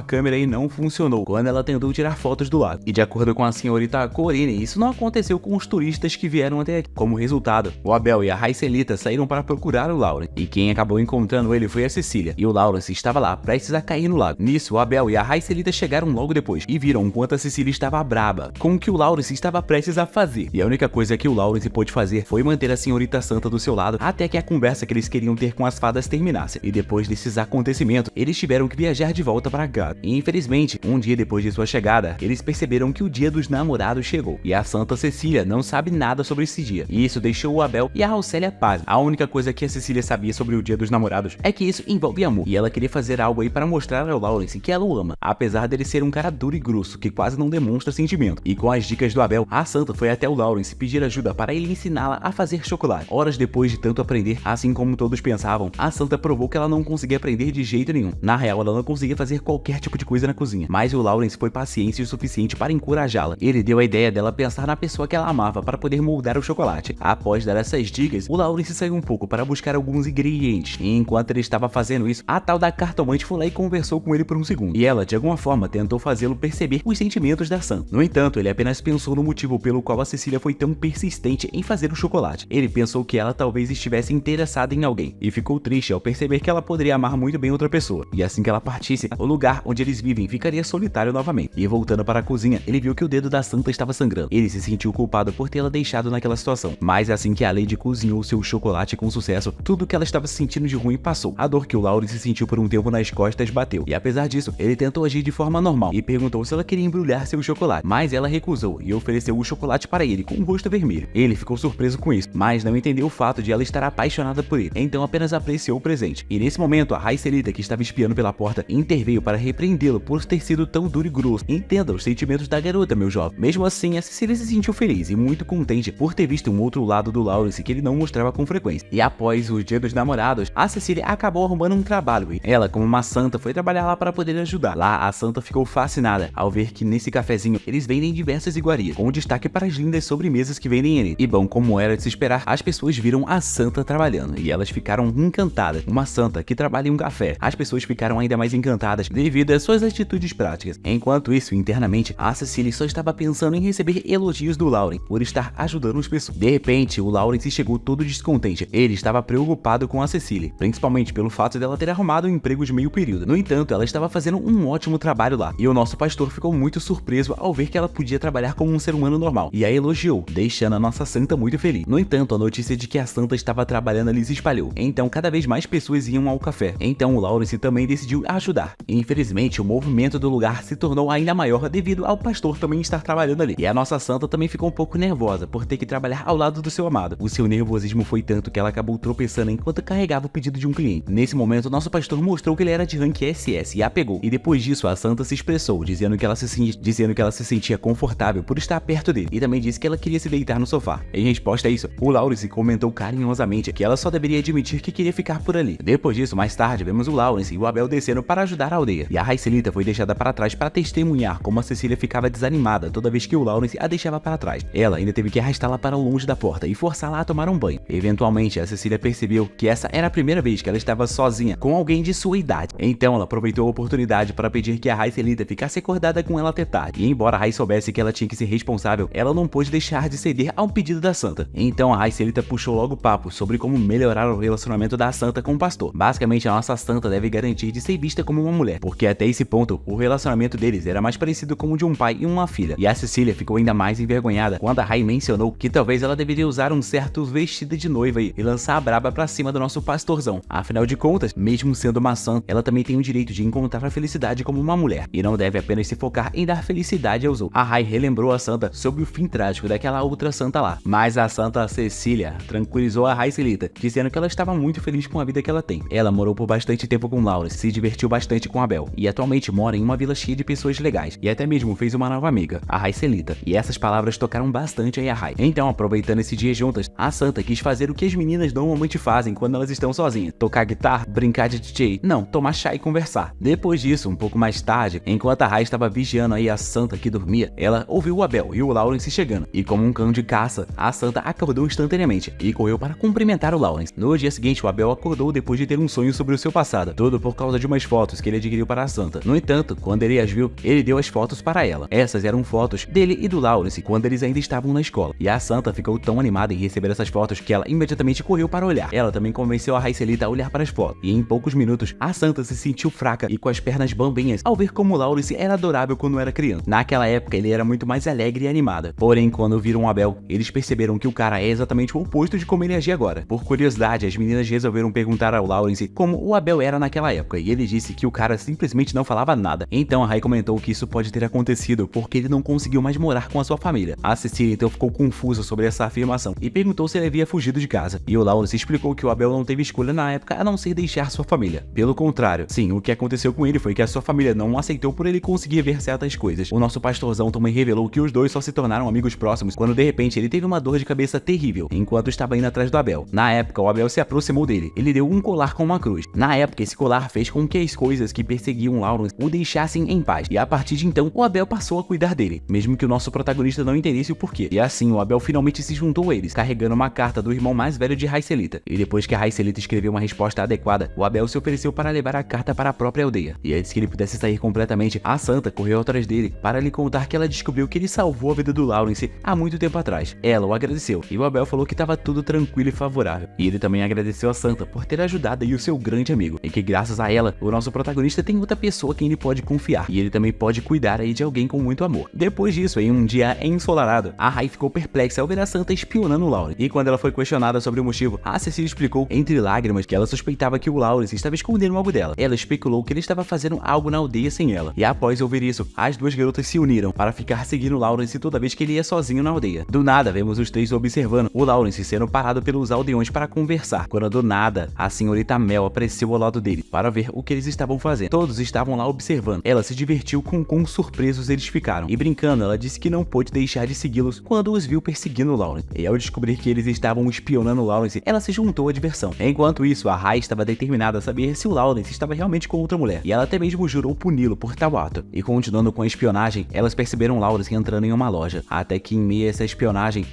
câmera aí não funcionou quando ela tentou tirar fotos do lago. E de acordo com a senhorita Corine, isso não aconteceu com os turistas que vieram até aqui. Como resultado, o Abel e a Raicelita saíram para procurar o Lawrence, e quem acabou encontrando ele foi a Cecília, e o Lawrence estava lá, prestes a cair no lago. Nisso, o Abel e a Raicelita chegaram logo depois, e viram o quanto a Cecília estava braba com o que o Lawrence estava prestes a fazer. E a única coisa que o Lawrence pôde fazer foi manter a senhorita Santa do seu lado até que a conversa que eles queriam ter com as fadas terminasse. E depois desses acontecimentos, eles tiveram que viajar de volta para casa. E infelizmente, um dia depois de sua chegada, eles perceberam que o dia dos namorados chegou, e a Santa Cecília não sabe nada sobre esse dia. E isso deixou o Abel e a Raucélia paz. A única coisa que a Cecília sabia sobre o dia dos namorados é que isso envolve amor, e ela queria fazer algo aí para mostrar ao Lawrence que ela o ama, apesar dele ser um cara duro e grosso, que quase não demonstra sentimento. E com as dicas do Abel, a Santa foi até o Lawrence pedir ajuda para ele ensiná-la a fazer chocolate. Horas depois de tanto aprender, assim como todos pensavam, a Santa provou que ela não conseguia aprender de jeito nenhum. Na real, ela não conseguia fazer qualquer tipo de coisa na cozinha, mas o Lawrence foi paciente o suficiente para encorajá-la. Ele deu a ideia dela pensar na pessoa que ela amava para poder moldar o chocolate. Após dar essas dicas, o Lawrence saiu um pouco para buscar alguns ingredientes, e enquanto ele estava fazendo isso, a tal da cartomante foi lá e conversou com ele por um segundo, e ela de alguma forma tentou fazê-lo perceber os sentimentos da Sam. No entanto, ele apenas pensou no motivo pelo qual a Cecília foi tão persistente em fazer o chocolate. Ele pensou que ela talvez estivesse interessada em alguém, e ficou triste ao perceber que ela poderia amar muito bem outra pessoa, e assim que ela partisse, o lugar onde eles vivem ficaria solitário novamente. E voltando para a cozinha, ele viu que o dedo da Santa estava sangrando. Ele se sentiu culpado por tê-la deixado naquela situação, mas assim que a Lady cozinhou seu chocolate com sucesso, tudo que ela estava sentindo de ruim passou. A dor que o Lawrence sentiu por um tempo nas costas bateu, e apesar disso, ele tentou agir de forma normal e perguntou se ela queria embrulhar seu chocolate, mas ela recusou e ofereceu o chocolate para ele com o rosto vermelho. Ele ficou surpreso com isso, mas não entendeu o fato de ela estar apaixonada por ele, então apenas apreciou o presente. E nesse momento, a Raicelita, que estava espiando pela porta, interveio para repreendê-lo por ter sido tão duro e grosso. Entenda os sentimentos da garota, meu jovem. Mesmo assim, a Cecília se sentiu feliz e muito contente por ter visto um outro lado do Lawrence que ele não mostrava com frequência. E após o dia dos namorados, a Cecília acabou arrumando um trabalho, e ela, como uma santa, foi trabalhar lá para poder ajudar. Lá, a Santa ficou fascinada ao ver que nesse cafezinho eles vendem diversas iguarias, com destaque para as lindas sobremesas que vendem ali. E bom, como era de se esperar, as pessoas viram a Santa trabalhando, e elas ficaram encantadas. Uma santa que trabalha em um café. As pessoas ficaram ainda mais encantadas devido às suas atitudes práticas. Enquanto isso, internamente, a Cecília só estava pensando em receber elogios do Lawrence por estar ajudando as pessoas. De repente, o Lawrence chegou todo descontente. Ele estava preocupado com a Cecília, principalmente pelo fato dela ter arrumado um emprego de meio período. No entanto, ela estava fazendo um ótimo trabalho lá, e o nosso pastor ficou muito surpreso ao ver que ela podia trabalhar como um ser humano normal, e a elogiou, deixando a nossa santa muito feliz. No entanto, a notícia de que a santa estava trabalhando ali se espalhou, então cada vez mais pessoas iam ao café. Então o Lawrence também decidiu ajudar. E, infelizmente, o movimento do lugar se tornou ainda maior devido ao pastor também estar trabalhando ali, e a nossa santa também ficou um pouco nervosa por ter que trabalhar ao lado do seu amado. O seu nervosismo foi tanto que ela acabou tropeçando enquanto carregava o pedido de um cliente. Nesse momento, o nosso pastor mostrou que ele era de rank SS e a pegou, e depois disso a santa se expressou, dizendo que ela se sentia confortável por estar perto dele, e também disse que ela queria se deitar no sofá. Em resposta a isso, o Lawrence comentou carinhosamente que ela só deveria admitir que queria ficar por ali. Depois disso, mais tarde, vemos o Lawrence e o Abel descendo para ajudar a aldeia, e a Raicelita foi deixada para trás para testemunhar como a Cecília ficava desanimada toda vez que o Lawrence a deixava para trás. Ela ainda teve que arrastá-la para longe da porta e forçá-la a tomar um banho. Eventualmente, a Cecília percebeu que essa era a primeira vez que ela estava sozinha com alguém de sua idade. Então ela aproveitou a oportunidade para pedir que a Raicelita ficasse acordada com ela até tarde. E embora a Rai soubesse que ela tinha que ser responsável, ela não pôde deixar de ceder ao pedido da santa. Então a Raicelita puxou logo o papo sobre como melhorar o relacionamento da santa com o pastor. Basicamente, a nossa santa deve garantir de ser vista como uma mulher, porque até esse ponto o relacionamento deles era mais parecido com o de um pai e uma filha. E a Cecília ficou ainda mais envergonhada quando a Rai mencionou que talvez ela deveria usar um certo vestido de noiva e lançar a braba pra cima do nosso pastorzão. Afinal de contas, mesmo sendo uma santa, ela também tem o direito de encontrar a felicidade como uma mulher, e não deve apenas se focar em dar felicidade aos outros. A Rai relembrou a santa sobre o fim trágico daquela outra santa lá, mas a santa Cecília tranquilizou a Raicelita, dizendo que ela estava muito feliz com a vida que ela tem. Ela morou por bastante tempo com Lawrence, se divertiu bastante com Abel, e atualmente mora em uma vila cheia de pessoas legais, e até mesmo fez uma nova amiga, a Raicelita, e essas palavras tocaram bastante aí a Rai. Então, aproveitando esse dia juntas, a santa quis fazer o que as meninas normalmente fazem quando elas estão sozinhas: tocar guitarra, brincar de DJ, não, tomar chá e conversar. Depois disso, um pouco mais tarde, enquanto a Rai estava vigiando aí a Santa que dormia, ela ouviu o Abel e o Lawrence chegando, e como um cão de caça, a Santa acordou instantaneamente e correu para cumprimentar o Lawrence. No dia seguinte, o Abel acordou depois de ter um sonho sobre o seu passado, tudo por causa de umas fotos que ele adquiriu para a Santa. No entanto, quando ele as viu, ele deu as fotos para ela. Essas eram fotos dele e do Lawrence quando eles ainda estavam na escola, e a Santa ficou tão animada em receber essas fotos que ela imediatamente correu para olhar. Ela também convenceu a Raicelita a olhar para as fotos, e em poucos minutos, a Santa se sentiu fraca e com as pernas bambinhas ao ver como o Lawrence era adorável quando era criança. Naquela época, ele era muito mais alegre e animada. Porém, quando viram o Abel, eles perceberam que o cara é exatamente o oposto de como ele agia agora. Por curiosidade, as meninas resolveram perguntar ao Lawrence como o Abel era naquela época, e ele disse que o cara simplesmente não falava nada. Então a Rai comentou que isso pode ter acontecido porque ele não conseguiu mais morar com a sua família. A Cecília então ficou confusa sobre essa afirmação e perguntou se ele havia fugido de casa. E o Lawrence explicou que o Abel não teve escolha na época a não ser deixar sua família. Pelo contrário, sim, o que aconteceu com ele foi que a sua família não o aceitou por ele conseguir ver certas coisas. O nosso pastorzão também revelou que os dois só se tornaram amigos próximos quando de repente ele teve uma dor de cabeça terrível enquanto estava indo atrás do Abel. Na época, o Abel se aproximou dele. Ele deu um colar com uma cruz. Na época, esse colar fez com que as coisas que perseguiam Lawrence o deixassem em paz. E a partir de então, o Abel passou a cuidar dele, mesmo que o nosso protagonista não entendesse o porquê. E assim, o Abel finalmente se juntou a eles, carregando uma carta do irmão mais velho de Raicelita. E depois que a Raicelita escreveu uma resposta adequada, o Abel se ofereceu para levar a carta para a própria aldeia. E antes que ele pudesse sair completamente, a Santa correu atrás dele para lhe contar que ela descobriu que ele salvou a vida do Lawrence há muito tempo atrás. Ela o agradeceu, e o Abel falou que estava tudo tranquilo e favorável. E ele também agradeceu a Santa por ter ajudado aí o seu grande amigo, e que graças a ela, o nosso protagonista tem outra pessoa quem ele pode confiar, e ele também pode cuidar aí de alguém com muito amor. Depois disso, em um dia ensolarado, a Rai ficou perplexa ao ver a Santa espionando o Lawrence, e quando ela foi questionada sobre o motivo, a Cecília explicou entre lágrimas que ela suspeitava que o Lawrence estava escondendo algo dela. Ela especulou que ele estava fazendo algo na aldeia sem ela, e após ouvir isso, as duas garotas se uniram para ficar seguindo o Lawrence toda vez que ele ia sozinho na aldeia. Do nada, vemos os três observando o Lawrence sendo parado pelos aldeões para conversar, quando do nada, a senhorita Mel apareceu ao lado dele para ver o que eles estavam fazendo. Todos estavam lá observando. Ela se divertiu com quão surpresos eles ficaram, e brincando, ela disse que não pôde deixar de segui-los quando os viu perseguindo o Lawrence. E ao descobrir que eles estavam espionando o Lawrence, ela se juntou à diversão. Enquanto isso, a Rai estava determinada a saber se o Lawrence estava realmente com outra mulher, e ela até mesmo jurou puni-lo por tal ato. E continuando com a espionagem, elas perceberam Lawrence entrando em uma loja, até que em meio a essa espionagem,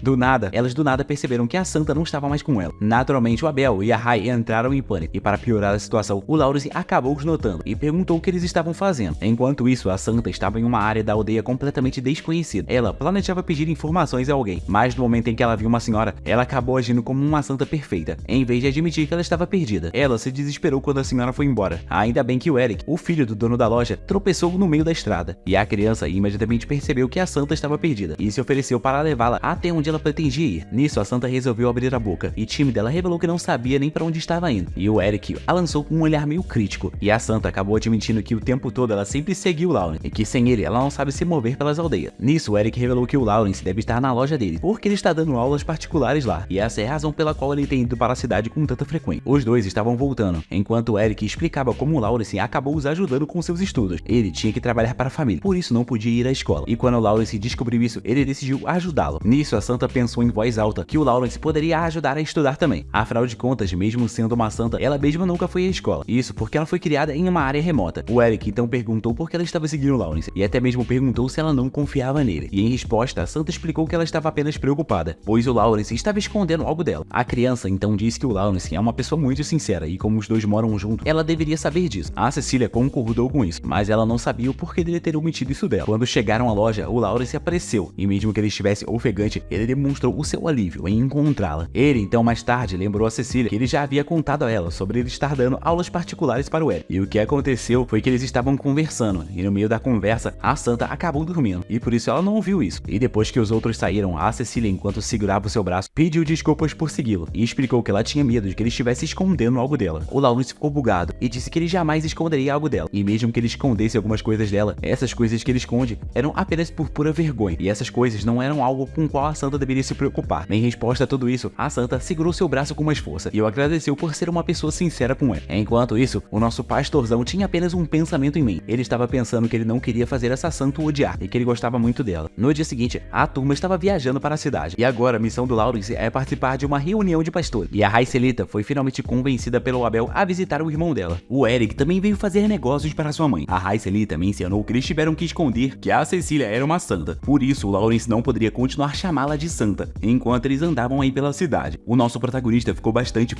elas do nada perceberam que a Santa não estava mais com ela. Naturalmente, o Abel e a Rai entraram em pânico, e para piorar a situação, o Lawrence acabou os notando e perguntou o que eles estavam fazendo. Enquanto isso, a Santa estava em uma área da aldeia completamente desconhecida. Ela planejava pedir informações a alguém, mas no momento em que ela viu uma senhora, ela acabou agindo como uma santa perfeita, em vez de admitir que ela estava perdida. Ela se desesperou quando a senhora foi embora. Ainda bem que o Eric, o filho do dono da loja, tropeçou no meio da estrada, e a criança imediatamente percebeu que a santa estava perdida e se ofereceu para levá-la até onde ela pretendia ir. Nisso, a santa resolveu abrir a boca, e tímida, ela revelou que não sabia nem para onde estava indo, e o Eric a lançou com um olhar meio crítico, e a santa acabou admitindo que o tempo todo ela sempre seguiu o Lawrence, e que sem ele ela não sabe se mover pelas aldeias. Nisso, o Eric revelou que o Lawrence deve estar na loja dele, porque ele está dando aulas particulares lá, e essa é a razão pela qual ele tem ido para a cidade com tanta frequência. Os dois estavam voltando, enquanto o Eric explicava como o Lawrence acabou os ajudando com seus estudos. Ele tinha que trabalhar para a família, por isso não podia ir à escola, e quando o Lawrence descobriu isso, ele decidiu ajudá-lo. Nisso, a santa pensou em voz alta que o Lawrence poderia ajudar a estudar também. Afinal de contas, mesmo sendo uma santa, ela mesma nunca foi à escola. Isso porque ela foi criada em uma área remota. O Eric então perguntou por que ela estava seguindo o Lawrence, e até mesmo perguntou se ela não confiava nele. E em resposta, a santa explicou que ela estava apenas preocupada, pois o Lawrence estava escondendo algo dela. A criança então disse que o Lawrence é uma pessoa muito sincera, e como os dois moram juntos, ela deveria saber disso. A Cecília concordou com isso, mas ela não sabia o porquê dele ter omitido isso dela. Quando chegaram à loja, o Lawrence apareceu, e mesmo que ele estivesse ofegante, ele demonstrou o seu alívio em encontrá-la. Ele então mais tarde lembrou a Cecília que ele já havia contado a ela sobre ele estar dando aulas particulares para o Eric. E o que aconteceu foi que eles estavam conversando, e no meio da conversa, a santa acabou dormindo, e por isso ela não ouviu isso. E depois que os outros saíram, a Cecília, enquanto segurava o seu braço, pediu desculpas por segui-lo, e explicou que ela tinha medo de que ele estivesse escondendo algo dela. O Lawrence ficou bugado, e disse que ele jamais esconderia algo dela, e mesmo que ele escondesse algumas coisas dela, essas coisas que ele esconde eram apenas por pura vergonha, e essas coisas não eram algo com o qual a santa deveria se preocupar. Em resposta a tudo isso, a santa segurou seu braço com mais força, e o agradeceu por ser uma pessoa sincera com ela. Enquanto isso, o nosso pastorzão tinha apenas um pensamento em mente. Ele estava pensando que ele não queria fazer essa santa o odiar, e que ele gostava muito dela. No dia seguinte, a turma estava viajando para a cidade, e agora a missão do Lawrence é participar participar de uma reunião de pastores, e a Raicelita foi finalmente convencida pelo Abel a visitar o irmão dela. O Eric também veio fazer negócios para sua mãe. A Raicelita mencionou que eles tiveram que esconder que a Cecília era uma santa, por isso o Lawrence não poderia continuar chamá-la de santa, enquanto eles andavam aí pela cidade. O nosso protagonista ficou bastante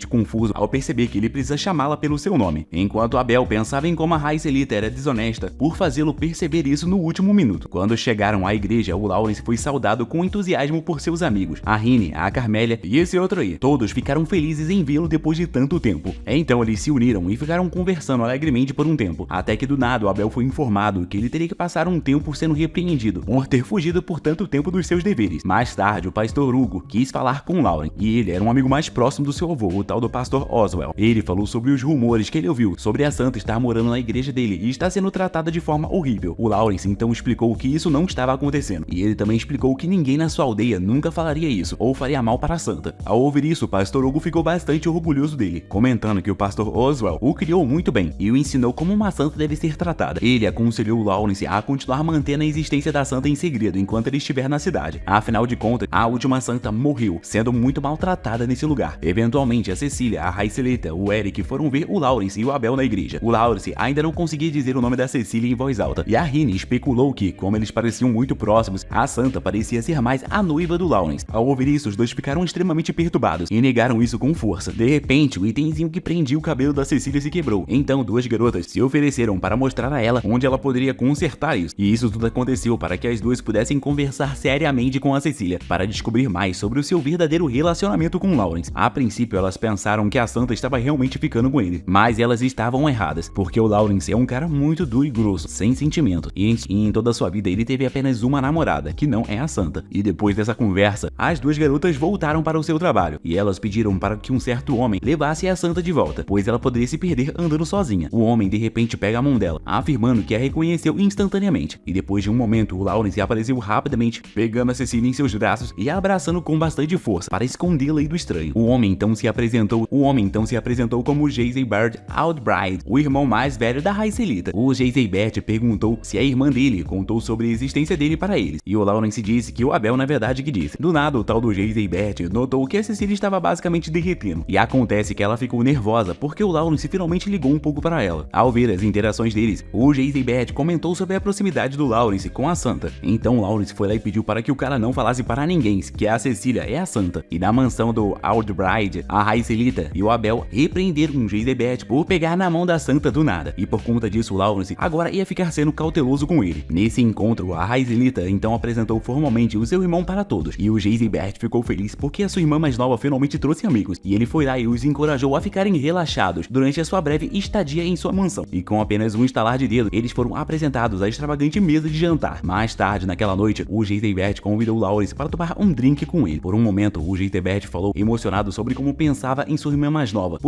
confuso ao perceber que ele precisa chamá-la pelo seu nome, enquanto Abel pensava em como a Raicelita era desonesta por fazê-lo perceber isso no último minuto. Quando chegaram à igreja, o Lawrence foi saudado com entusiasmo por seus amigos, a Rini, a Carmélia e esse outro aí. Todos ficaram felizes em vê-lo depois de tanto tempo. Então eles se uniram e ficaram conversando alegremente por um tempo, até que do nada o Abel foi informado que ele teria que passar um tempo sendo repreendido por ter fugido por tanto tempo dos seus deveres. Mais tarde, o pastor Hugo quis falar com Lawrence, e ele era um amigo mais próximo do seu avô, o tal do pastor Oswald. Ele falou sobre os rumores que ele ouviu sobre a santa estar morando na igreja dele e está sendo tratada de forma horrível. O Lawrence então explicou que isso não estava acontecendo, e ele também explicou que ninguém na sua aldeia nunca falaria isso ou faria mal para a santa. Ao ouvir isso, o pastor Hugo ficou bastante orgulhoso dele, comentando que o pastor Oswald o criou muito bem e o ensinou como uma santa deve ser tratada. Ele aconselhou o Lawrence a continuar mantendo a existência da santa em segredo enquanto ele estiver na cidade. Afinal de contas, a última santa morreu, sendo muito maltratada nesse lugar. Eventualmente, a Cecília, a Raicelita, o Eric foram ver o Lawrence e o Abel na igreja. O Lawrence ainda não conseguia dizer o nome da Cecília em voz alta, e a Rini especulou que, como eles pareciam muito próximos, a santa parecia ser mais a noiva do Lawrence. Ao ouvir isso, os dois ficaram extremamente perturbados e negaram isso com força. De repente, o itemzinho que prendia o cabelo da Cecília se quebrou. Então, duas garotas se ofereceram para mostrar a ela onde ela poderia consertar isso. E isso tudo aconteceu para que as duas pudessem conversar seriamente com a Cecília, para descobrir mais sobre o seu verdadeiro relacionamento com Lawrence. A princípio, elas pensaram que a santa estava realmente ficando com ele, mas elas estavam erradas, porque o Lawrence é um cara muito duro e grosso, sem sentimento, e em toda a sua vida ele teve apenas uma namorada, que não é a santa. E depois dessa conversa, as duas garotas voltaram para o seu trabalho, e elas pediram para que um certo homem levasse a santa de volta, pois ela poderia se perder andando sozinha. O homem de repente pega a mão dela, afirmando que a reconheceu instantaneamente, e depois de um momento o Lawrence apareceu rapidamente, pegando a Cecília em seus braços e a abraçando com bastante força para escondê-la do estranho. O homem então se apresentou como Jezebel Outbride, o irmão mais velho da Raicelita. O Jezebel perguntou se a irmã dele contou sobre a existência dele para eles, e o Lawrence disse que o Abel na verdade que disse. Do nada, o tal do Jezebel notou que a Cecília estava basicamente derretendo, e acontece que ela ficou nervosa porque o Lawrence finalmente ligou um pouco para ela. Ao ver as interações deles, o Jezebel comentou sobre a proximidade do Lawrence com a santa. Então Lawrence foi lá e pediu para que o cara não falasse para ninguém que a Cecília é a santa. E na mansão do Outbride, a Raicelita e o Abel repreenderam o Jezebel por pegar na mão da santa do nada, e por conta disso o Lawrence agora ia ficar sendo cauteloso com ele. Nesse encontro, a Raicelita então apresentou formalmente o seu irmão para todos, e o Jezebel ficou feliz porque a sua irmã mais nova finalmente trouxe amigos, e ele foi lá e os encorajou a ficarem relaxados durante a sua breve estadia em sua mansão. E com apenas um estalar de dedo, eles foram apresentados à extravagante mesa de jantar. Mais tarde naquela noite, o Jezebel convidou Lawrence para tomar um drink com ele. Por um momento, o Jezebel falou emocionado sobre como pensava em sua irmã mais nova.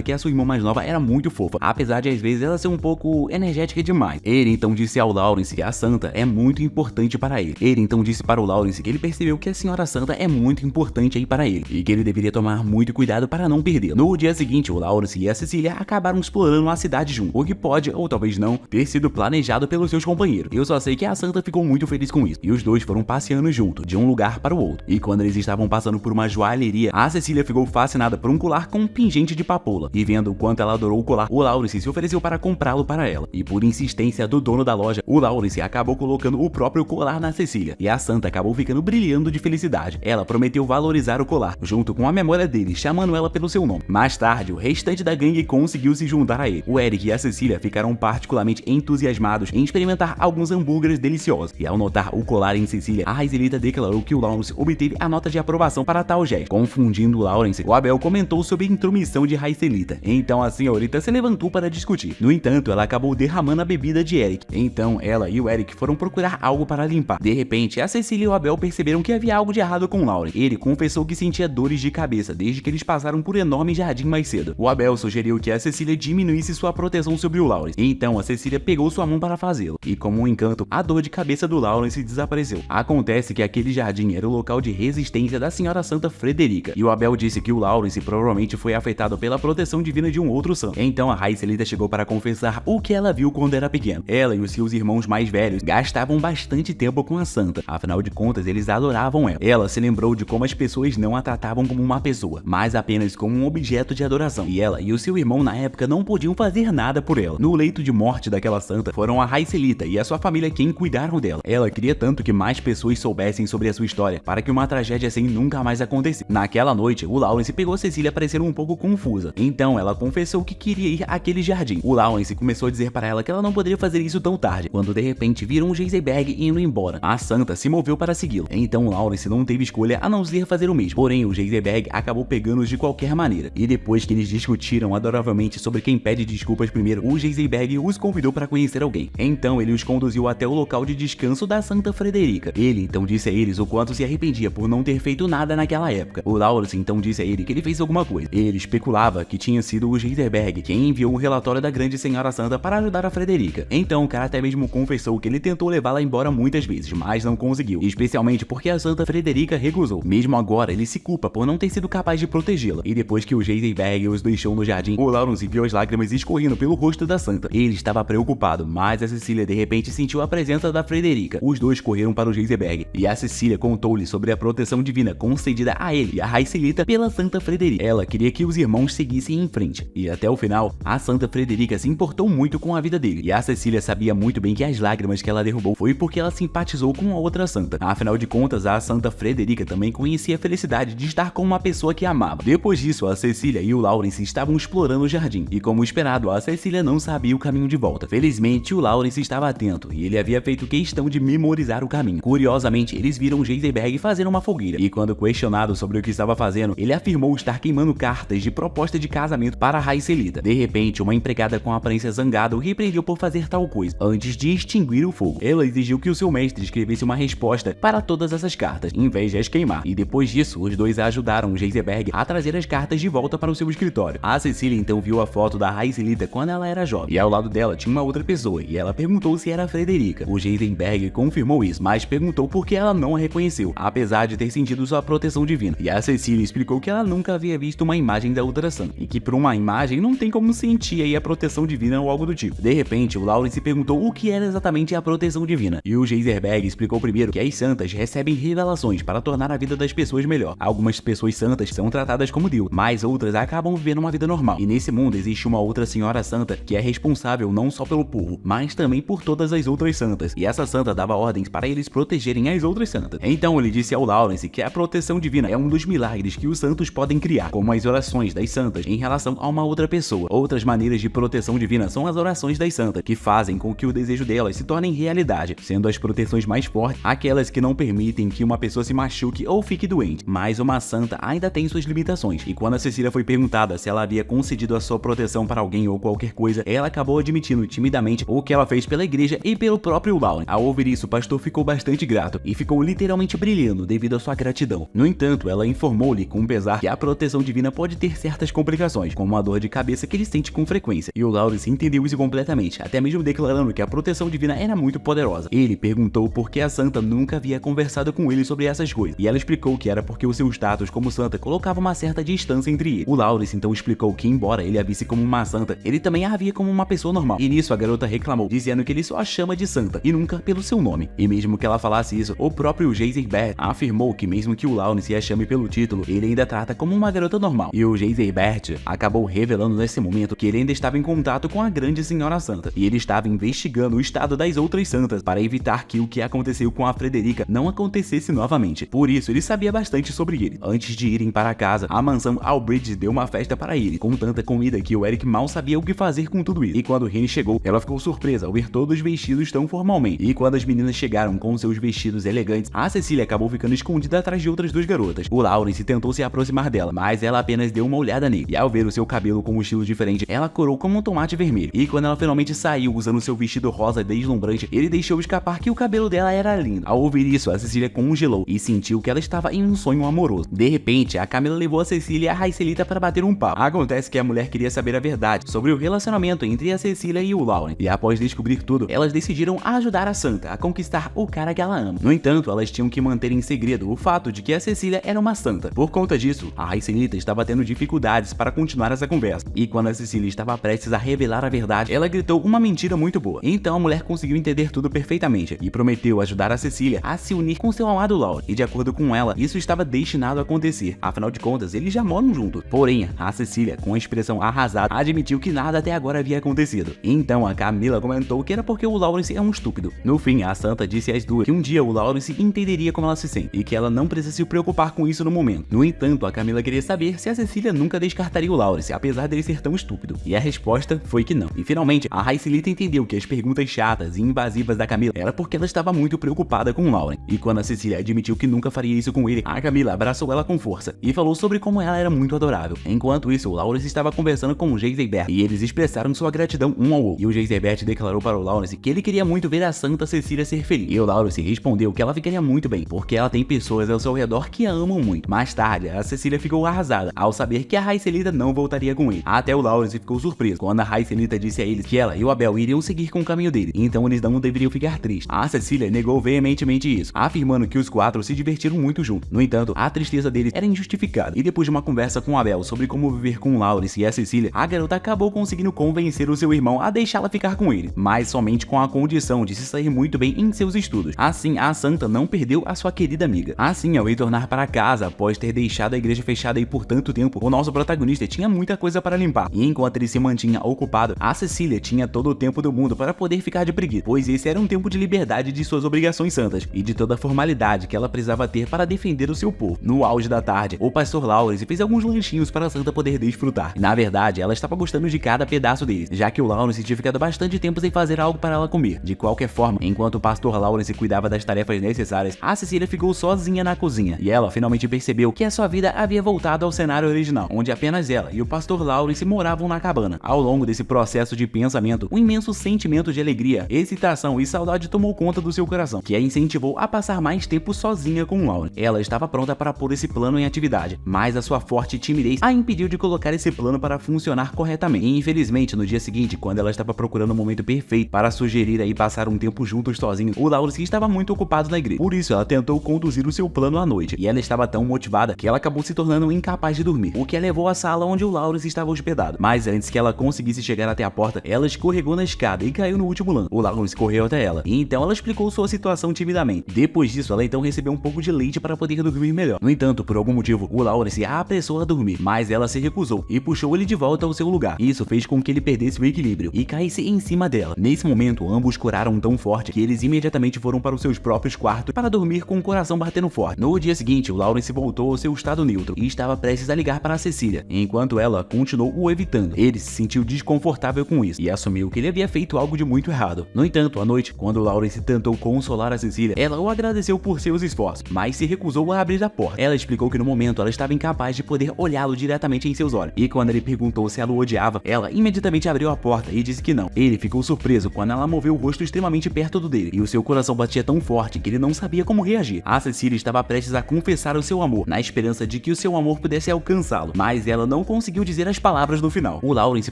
Que a sua irmã mais nova era muito fofa, apesar de às vezes ela ser um pouco energética demais. Ele então disse ao Lawrence que a santa é muito importante para ele. Ele então disse para o Lawrence que ele percebeu que a senhora santa é muito importante aí para ele, e que ele deveria tomar muito cuidado para não perder. No dia seguinte, o Lawrence e a Cecília acabaram explorando a cidade juntos, o que pode, ou talvez não, ter sido planejado pelos seus companheiros. Eu só sei que a santa ficou muito feliz com isso, e os dois foram passeando junto, de um lugar para o outro. E quando eles estavam passando por uma joalheria, a Cecília ficou fascinada por um colar com um pingente de papoula, e vendo o quanto ela adorou o colar, o Lawrence se ofereceu para comprá-lo para ela. E por insistência do dono da loja, o Lawrence acabou colocando o próprio colar na Cecília, e a santa acabou ficando brilhando de felicidade. Ela prometeu valorizar o colar, junto com a memória dele, chamando ela pelo seu nome. Mais tarde, o restante da gangue conseguiu se juntar a ele. O Eric e a Cecília ficaram particularmente entusiasmados em experimentar alguns hambúrgueres deliciosos, e ao notar o colar em Cecília, a Raicelita declarou que o Lawrence obteve a nota de aprovação para tal gesto. Confundindo o Lawrence, o Abel comentou sobre a intromissão de Raicelita. Então a senhorita se levantou para discutir. No entanto, ela acabou derramando a bebida de Eric. Então ela e o Eric foram procurar algo para limpar. De repente, a Cecília e o Abel perceberam que havia algo de errado com Lawrence. Ele confessou que sentia dores de cabeça desde que eles passaram por um enorme jardim mais cedo. O Abel sugeriu que a Cecília diminuísse sua proteção sobre o Lawrence. Então a Cecília pegou sua mão para fazê-lo, e como um encanto, a dor de cabeça do Lawrence desapareceu. Acontece que aquele jardim era o local de resistência da Senhora Santa Frederica, e o Abel disse que o Lawrence provavelmente foi afetado pela proteção divina de um outro santo. Então a Raicelita chegou para confessar o que ela viu quando era pequena. Ela e os seus irmãos mais velhos gastavam bastante tempo com a santa, afinal de contas eles adoravam ela. Ela se lembrou de como as pessoas não a tratavam como uma pessoa, mas apenas como um objeto de adoração, e ela e o seu irmão na época não podiam fazer nada por ela. No leito de morte daquela santa, foram a Raicelita e a sua família quem cuidaram dela. Ela queria tanto que mais pessoas soubessem sobre a sua história, para que uma tragédia assim nunca mais acontecesse. Naquela noite, o Lawrence pegou Cecília parecendo um pouco confusa, então ela confessou que queria ir àquele jardim. O Lawrence começou a dizer para ela que ela não poderia fazer isso tão tarde, quando de repente viram um Heisenberg indo embora. A santa se moveu para segui-lo, então Lawrence não teve escolha a não ser fazer o mesmo. Porém, o Heisenberg acabou pegando-os de qualquer maneira, e depois que eles discutiram adoravelmente sobre quem pede desculpas primeiro, o Heisenberg os convidou para conhecer alguém. Então ele os conduziu até o local de descanso da Santa Frederica. Ele então disse a eles o quanto se arrependia por não ter feito nada naquela época. O Lawrence então disse a ele que ele fez alguma coisa. Ele especulava que tinha sido o Heisenberg quem enviou o relatório da Grande Senhora Santa para ajudar a Frederica. Então o cara até mesmo confessou que ele tentou levá-la embora muitas vezes, mas não conseguiu, especialmente porque a Santa Frederica recusou. Mesmo agora, ele se culpa por não ter sido capaz de protegê-la. E depois que o Heisenberg os deixou no jardim, o Lawrence viu as lágrimas escorrendo pelo rosto da santa. Ele estava preocupado, mas a Cecília de repente sentiu a presença da Frederica. Os dois correram para o Heisenberg, e a Cecília contou-lhe sobre a proteção divina concedida a ele e a Raicelita pela Santa Frederica. Ela queria que os irmãos seguissem em frente, e até o final, a Santa Frederica se importou muito com a vida dele, e a Cecília sabia muito bem que as lágrimas que ela derrubou foi porque ela simpatizou com a outra santa. Afinal de contas, a Santa Frederica também conhecia a felicidade de estar com uma pessoa que amava. Depois disso, a Cecília e o Lawrence estavam explorando o jardim, e como esperado, a Cecília não sabia o caminho de volta. Felizmente, o Lawrence estava atento, e ele havia feito questão de memorizar o caminho. Curiosamente, eles viram o Heisenberg fazendo uma fogueira, e quando questionado sobre o que estava fazendo, ele afirmou estar queimando cartas de proposta de casamento para a Raicelita. De repente, uma empregada com aparência zangada o repreendeu por fazer tal coisa, antes de extinguir o fogo. Ela exigiu que o seu mestre escrevesse uma resposta para todas essas cartas, em vez de as queimar, e depois disso, os dois ajudaram o Heisenberg a trazer as cartas de volta para o seu escritório. A Cecília então viu a foto da Raicelita quando ela era jovem, e ao lado dela tinha uma outra pessoa, e ela perguntou se era a Frederica. O Heisenberg confirmou isso, mas perguntou por que ela não a reconheceu, apesar de ter sentido sua proteção divina. E a Cecília explicou que ela nunca havia visto uma imagem da outra santa, e que por uma imagem não tem como sentir aí a proteção divina ou algo do tipo. De repente, o Lawrence perguntou o que era exatamente a proteção divina, e o Heisenberg explicou primeiro que as santas recebem revelações para tornar a vida das pessoas melhor. Algumas pessoas santas são tratadas como Deus, mas outras acabam vivendo uma vida normal. E nesse mundo existe uma outra senhora santa que é responsável não só pelo povo, mas também por todas as outras santas. E essa santa dava ordens para eles protegerem as outras santas. Então ele disse ao Lawrence que a proteção divina é um dos milagres que os santos podem criar, como as orações das santas em relação a uma outra pessoa. Outras maneiras de proteção divina são as orações das santas, que fazem com que o desejo delas se torne realidade, sendo as proteções mais fortes aquelas que não permitem que uma pessoa se machuque ou fique doente. Mas uma santa ainda tem suas limitações, e quando a Cecília foi perguntada se ela havia concedido a sua proteção para alguém ou qualquer coisa, ela acabou admitindo timidamente o que ela fez pela igreja e pelo próprio Lawrence. Ao ouvir isso, o pastor ficou bastante grato e ficou literalmente brilhando devido à sua gratidão. No entanto, ela informou-lhe com pesar que a proteção divina pode ter certas complicações, como a dor de cabeça que ele sente com frequência, e o Lawrence entendeu isso completamente, até mesmo declarando que a proteção divina era muito poderosa. Ele perguntou por que a santa nunca havia conversado com ele sobre essas coisas, e ela explicou que era porque o seu status como santa colocava uma certa distância entre eles. O Lawrence então explicou que, embora ele a visse como uma santa, ele também a via como uma pessoa normal, e nisso a garota reclamou, dizendo que ele só a chama de santa e nunca pelo seu nome. E mesmo que ela falasse isso, o próprio Heisenberg afirmou que mesmo que o Lawrence a chame pelo título, ele ainda trata como uma garota normal. E o Heisenberg acabou revelando nesse momento que ele ainda estava em contato com a Grande Senhora Santa, e ele estava investigando o estado das outras santas para evitar que o que aconteceu com a Frederica não acontecesse novamente. Por isso, ele sabia bastante sobre ele. Antes de irem para casa, a mansão Albridge deu uma festa para ele, com tanta comida que o Eric mal sabia o que fazer com tudo isso. E quando Rennie chegou, ela ficou surpresa ao ver todos vestidos tão formalmente. E quando as meninas chegaram com seus vestidos elegantes, a Cecília acabou ficando escondida atrás de outras duas garotas. O Lawrence tentou se aproximar dela, mas ela apenas deu uma olhada nele. E ao ver o seu cabelo com um estilo diferente, ela corou como um tomate vermelho. E quando ela finalmente saiu usando seu vestido rosa deslumbrante, ele deixou escapar que o cabelo dela era lindo. Ao ouvir isso, a Cecília congelou e sentiu que ela estava em um sonho amoroso. De repente, a Camila levou a Cecília e a Raicelita para bater um papo. Acontece que a mulher queria saber a verdade sobre o relacionamento entre a Cecília e o Lawrence, e após descobrir tudo, elas decidiram ajudar a santa a conquistar o cara que ela ama. No entanto, elas tinham que manter em segredo o fato de que a Cecília era uma santa. Por conta disso, a Raicelita estava tendo dificuldades para continuar essa conversa, e quando a Cecília estava prestes a revelar a verdade, ela gritou uma mentira muito boa. Então a mulher conseguiu entender tudo perfeitamente, e prometeu ajudar a Cecília a se unir com seu amado Lawrence, e de acordo com ela, isso estava destinado a acontecer, afinal de contas, eles já moram juntos. Porém, a Cecília, com a expressão arrasada, admitiu que nada até agora havia acontecido. Então a Camila comentou que era porque o Lawrence é um estúpido. No fim, a Santa disse às duas que um dia o Lawrence entenderia como ela se sente, e que ela não precisa se preocupar com isso no momento. No entanto, a Camila queria saber se a Cecília nunca descartaria o Lawrence, apesar dele ser tão estúpido. E a resposta foi que não. E finalmente, a Raicelita entendeu que as perguntas chatas e invasivas da Camila era porque ela estava muito preocupada com o Lawrence. E quando a Cecília admitiu que nunca faria isso com ele, a Camila abraçou ela com força e falou sobre como ela era muito adorável. Enquanto isso, o Lawrence estava conversando com o Geisebert e eles expressaram sua gratidão um ao outro. E o Geisebert declarou para o Lawrence que ele queria muito ver a Santa Cecília ser feliz. E o Lawrence respondeu que ela ficaria muito bem, porque ela tem pessoas ao seu redor que a amam muito. Mais tarde, a Cecília ficou arrasada ao saber que a Raicelita não voltaria com ele. Até o Lawrence ficou surpreso quando a Raicelita disse a eles que ela e o Abel iriam seguir com o caminho dele, então eles não deveriam ficar tristes. A Cecília negou veementemente isso, afirmando que os quatro se divertiram muito juntos. No entanto, a tristeza deles era injustificada, e depois de uma conversa com o Abel sobre como viver com o Lawrence e a Cecília, a garota acabou conseguindo convencer o seu irmão a deixá-la ficar com ele, mas somente com a condição de se sair muito bem em seus estudos. Assim, a Santa não perdeu a sua querida amiga. Assim, ao retornar para casa após ter deixado a igreja fechada aí por tanto tempo, o nosso protagonista tinha muita coisa para limpar, e enquanto ele se mantinha ocupado, a Cecília tinha todo o tempo do mundo para poder ficar de preguiça, pois esse era um tempo de liberdade de suas obrigações santas e de toda a formalidade que ela precisava ter para defender o seu povo. No auge da tarde, o pastor Lawrence fez alguns lanchinhos para a Santa poder desfrutar, e na verdade ela estava gostando de cada pedaço deles, já que o Lawrence tinha ficado bastante tempo sem fazer algo para ela comer. De qualquer forma, enquanto o pastor Lawrence cuidava das tarefas necessárias, a Cecília ficou sozinha na cozinha, e ela finalmente percebeu que a sua vida havia voltado ao cenário original, onde apenas ela e o pastor Lawrence moravam na cabana. Ao longo desse processo de pensamento, um imenso sentimento de alegria, excitação e saudade tomou conta do seu coração, que a incentivou a passar mais tempo sozinha com o Lawrence. Ela estava pronta para pôr esse plano em atividade, mas a sua forte timidez a impediu de colocar esse plano para funcionar corretamente. E infelizmente, no dia seguinte, quando ela estava procurando o momento perfeito para sugerir aí passar um tempo juntos sozinhos, o Lawrence estava muito ocupado na igreja. Por isso, ela tentou conduzir o seu plano à noite, e ela estava tão motivada que ela acabou se tornando incapaz de dormir, o que a levou à sala onde o Lawrence estava hospedado. Mas antes que ela conseguisse chegar até a porta, ela escorregou na escada e caiu no último lance. O Lawrence correu até ela, e então ela explicou sua situação timidamente. Depois disso, ela então recebeu um pouco de leite para poder dormir melhor. No entanto, por algum motivo, o Lawrence a apressou a dormir, mas ela se recusou e puxou ele de volta ao seu lugar. Isso fez com que ele perdesse o equilíbrio e caísse em cima dela. Nesse momento, ambos coraram tão forte que eles imediatamente foram para os seus próprios quartos para dormir com o coração batendo forte. No dia seguinte, o Lawrence voltou ao seu estado neutro e estava prestes a ligar para a Cecília, enquanto ela continuou o evitando. Ele se sentiu desconfortável com isso e assumiu que ele havia feito algo de muito errado. No entanto, à noite, quando o Lawrence tentou consolar a Cecília, ela o agradeceu por seus esforços, mas se recusou a abrir a porta. Ela explicou que no momento ela estava incapaz de poder olhá-lo diretamente em seus olhos, e quando ele perguntou se ela o odiava, ela imediatamente abriu a porta e disse que não. Ele ficou surpreso quando ela moveu o rosto extremamente perto do dele, e o seu coração batia tão forte que ele não sabia como reagir. A Cecília estava prestes a confessar o seu amor, na esperança de que o seu amor pudesse alcançá-lo, mas ela não conseguiu dizer as palavras no final. O Lawrence,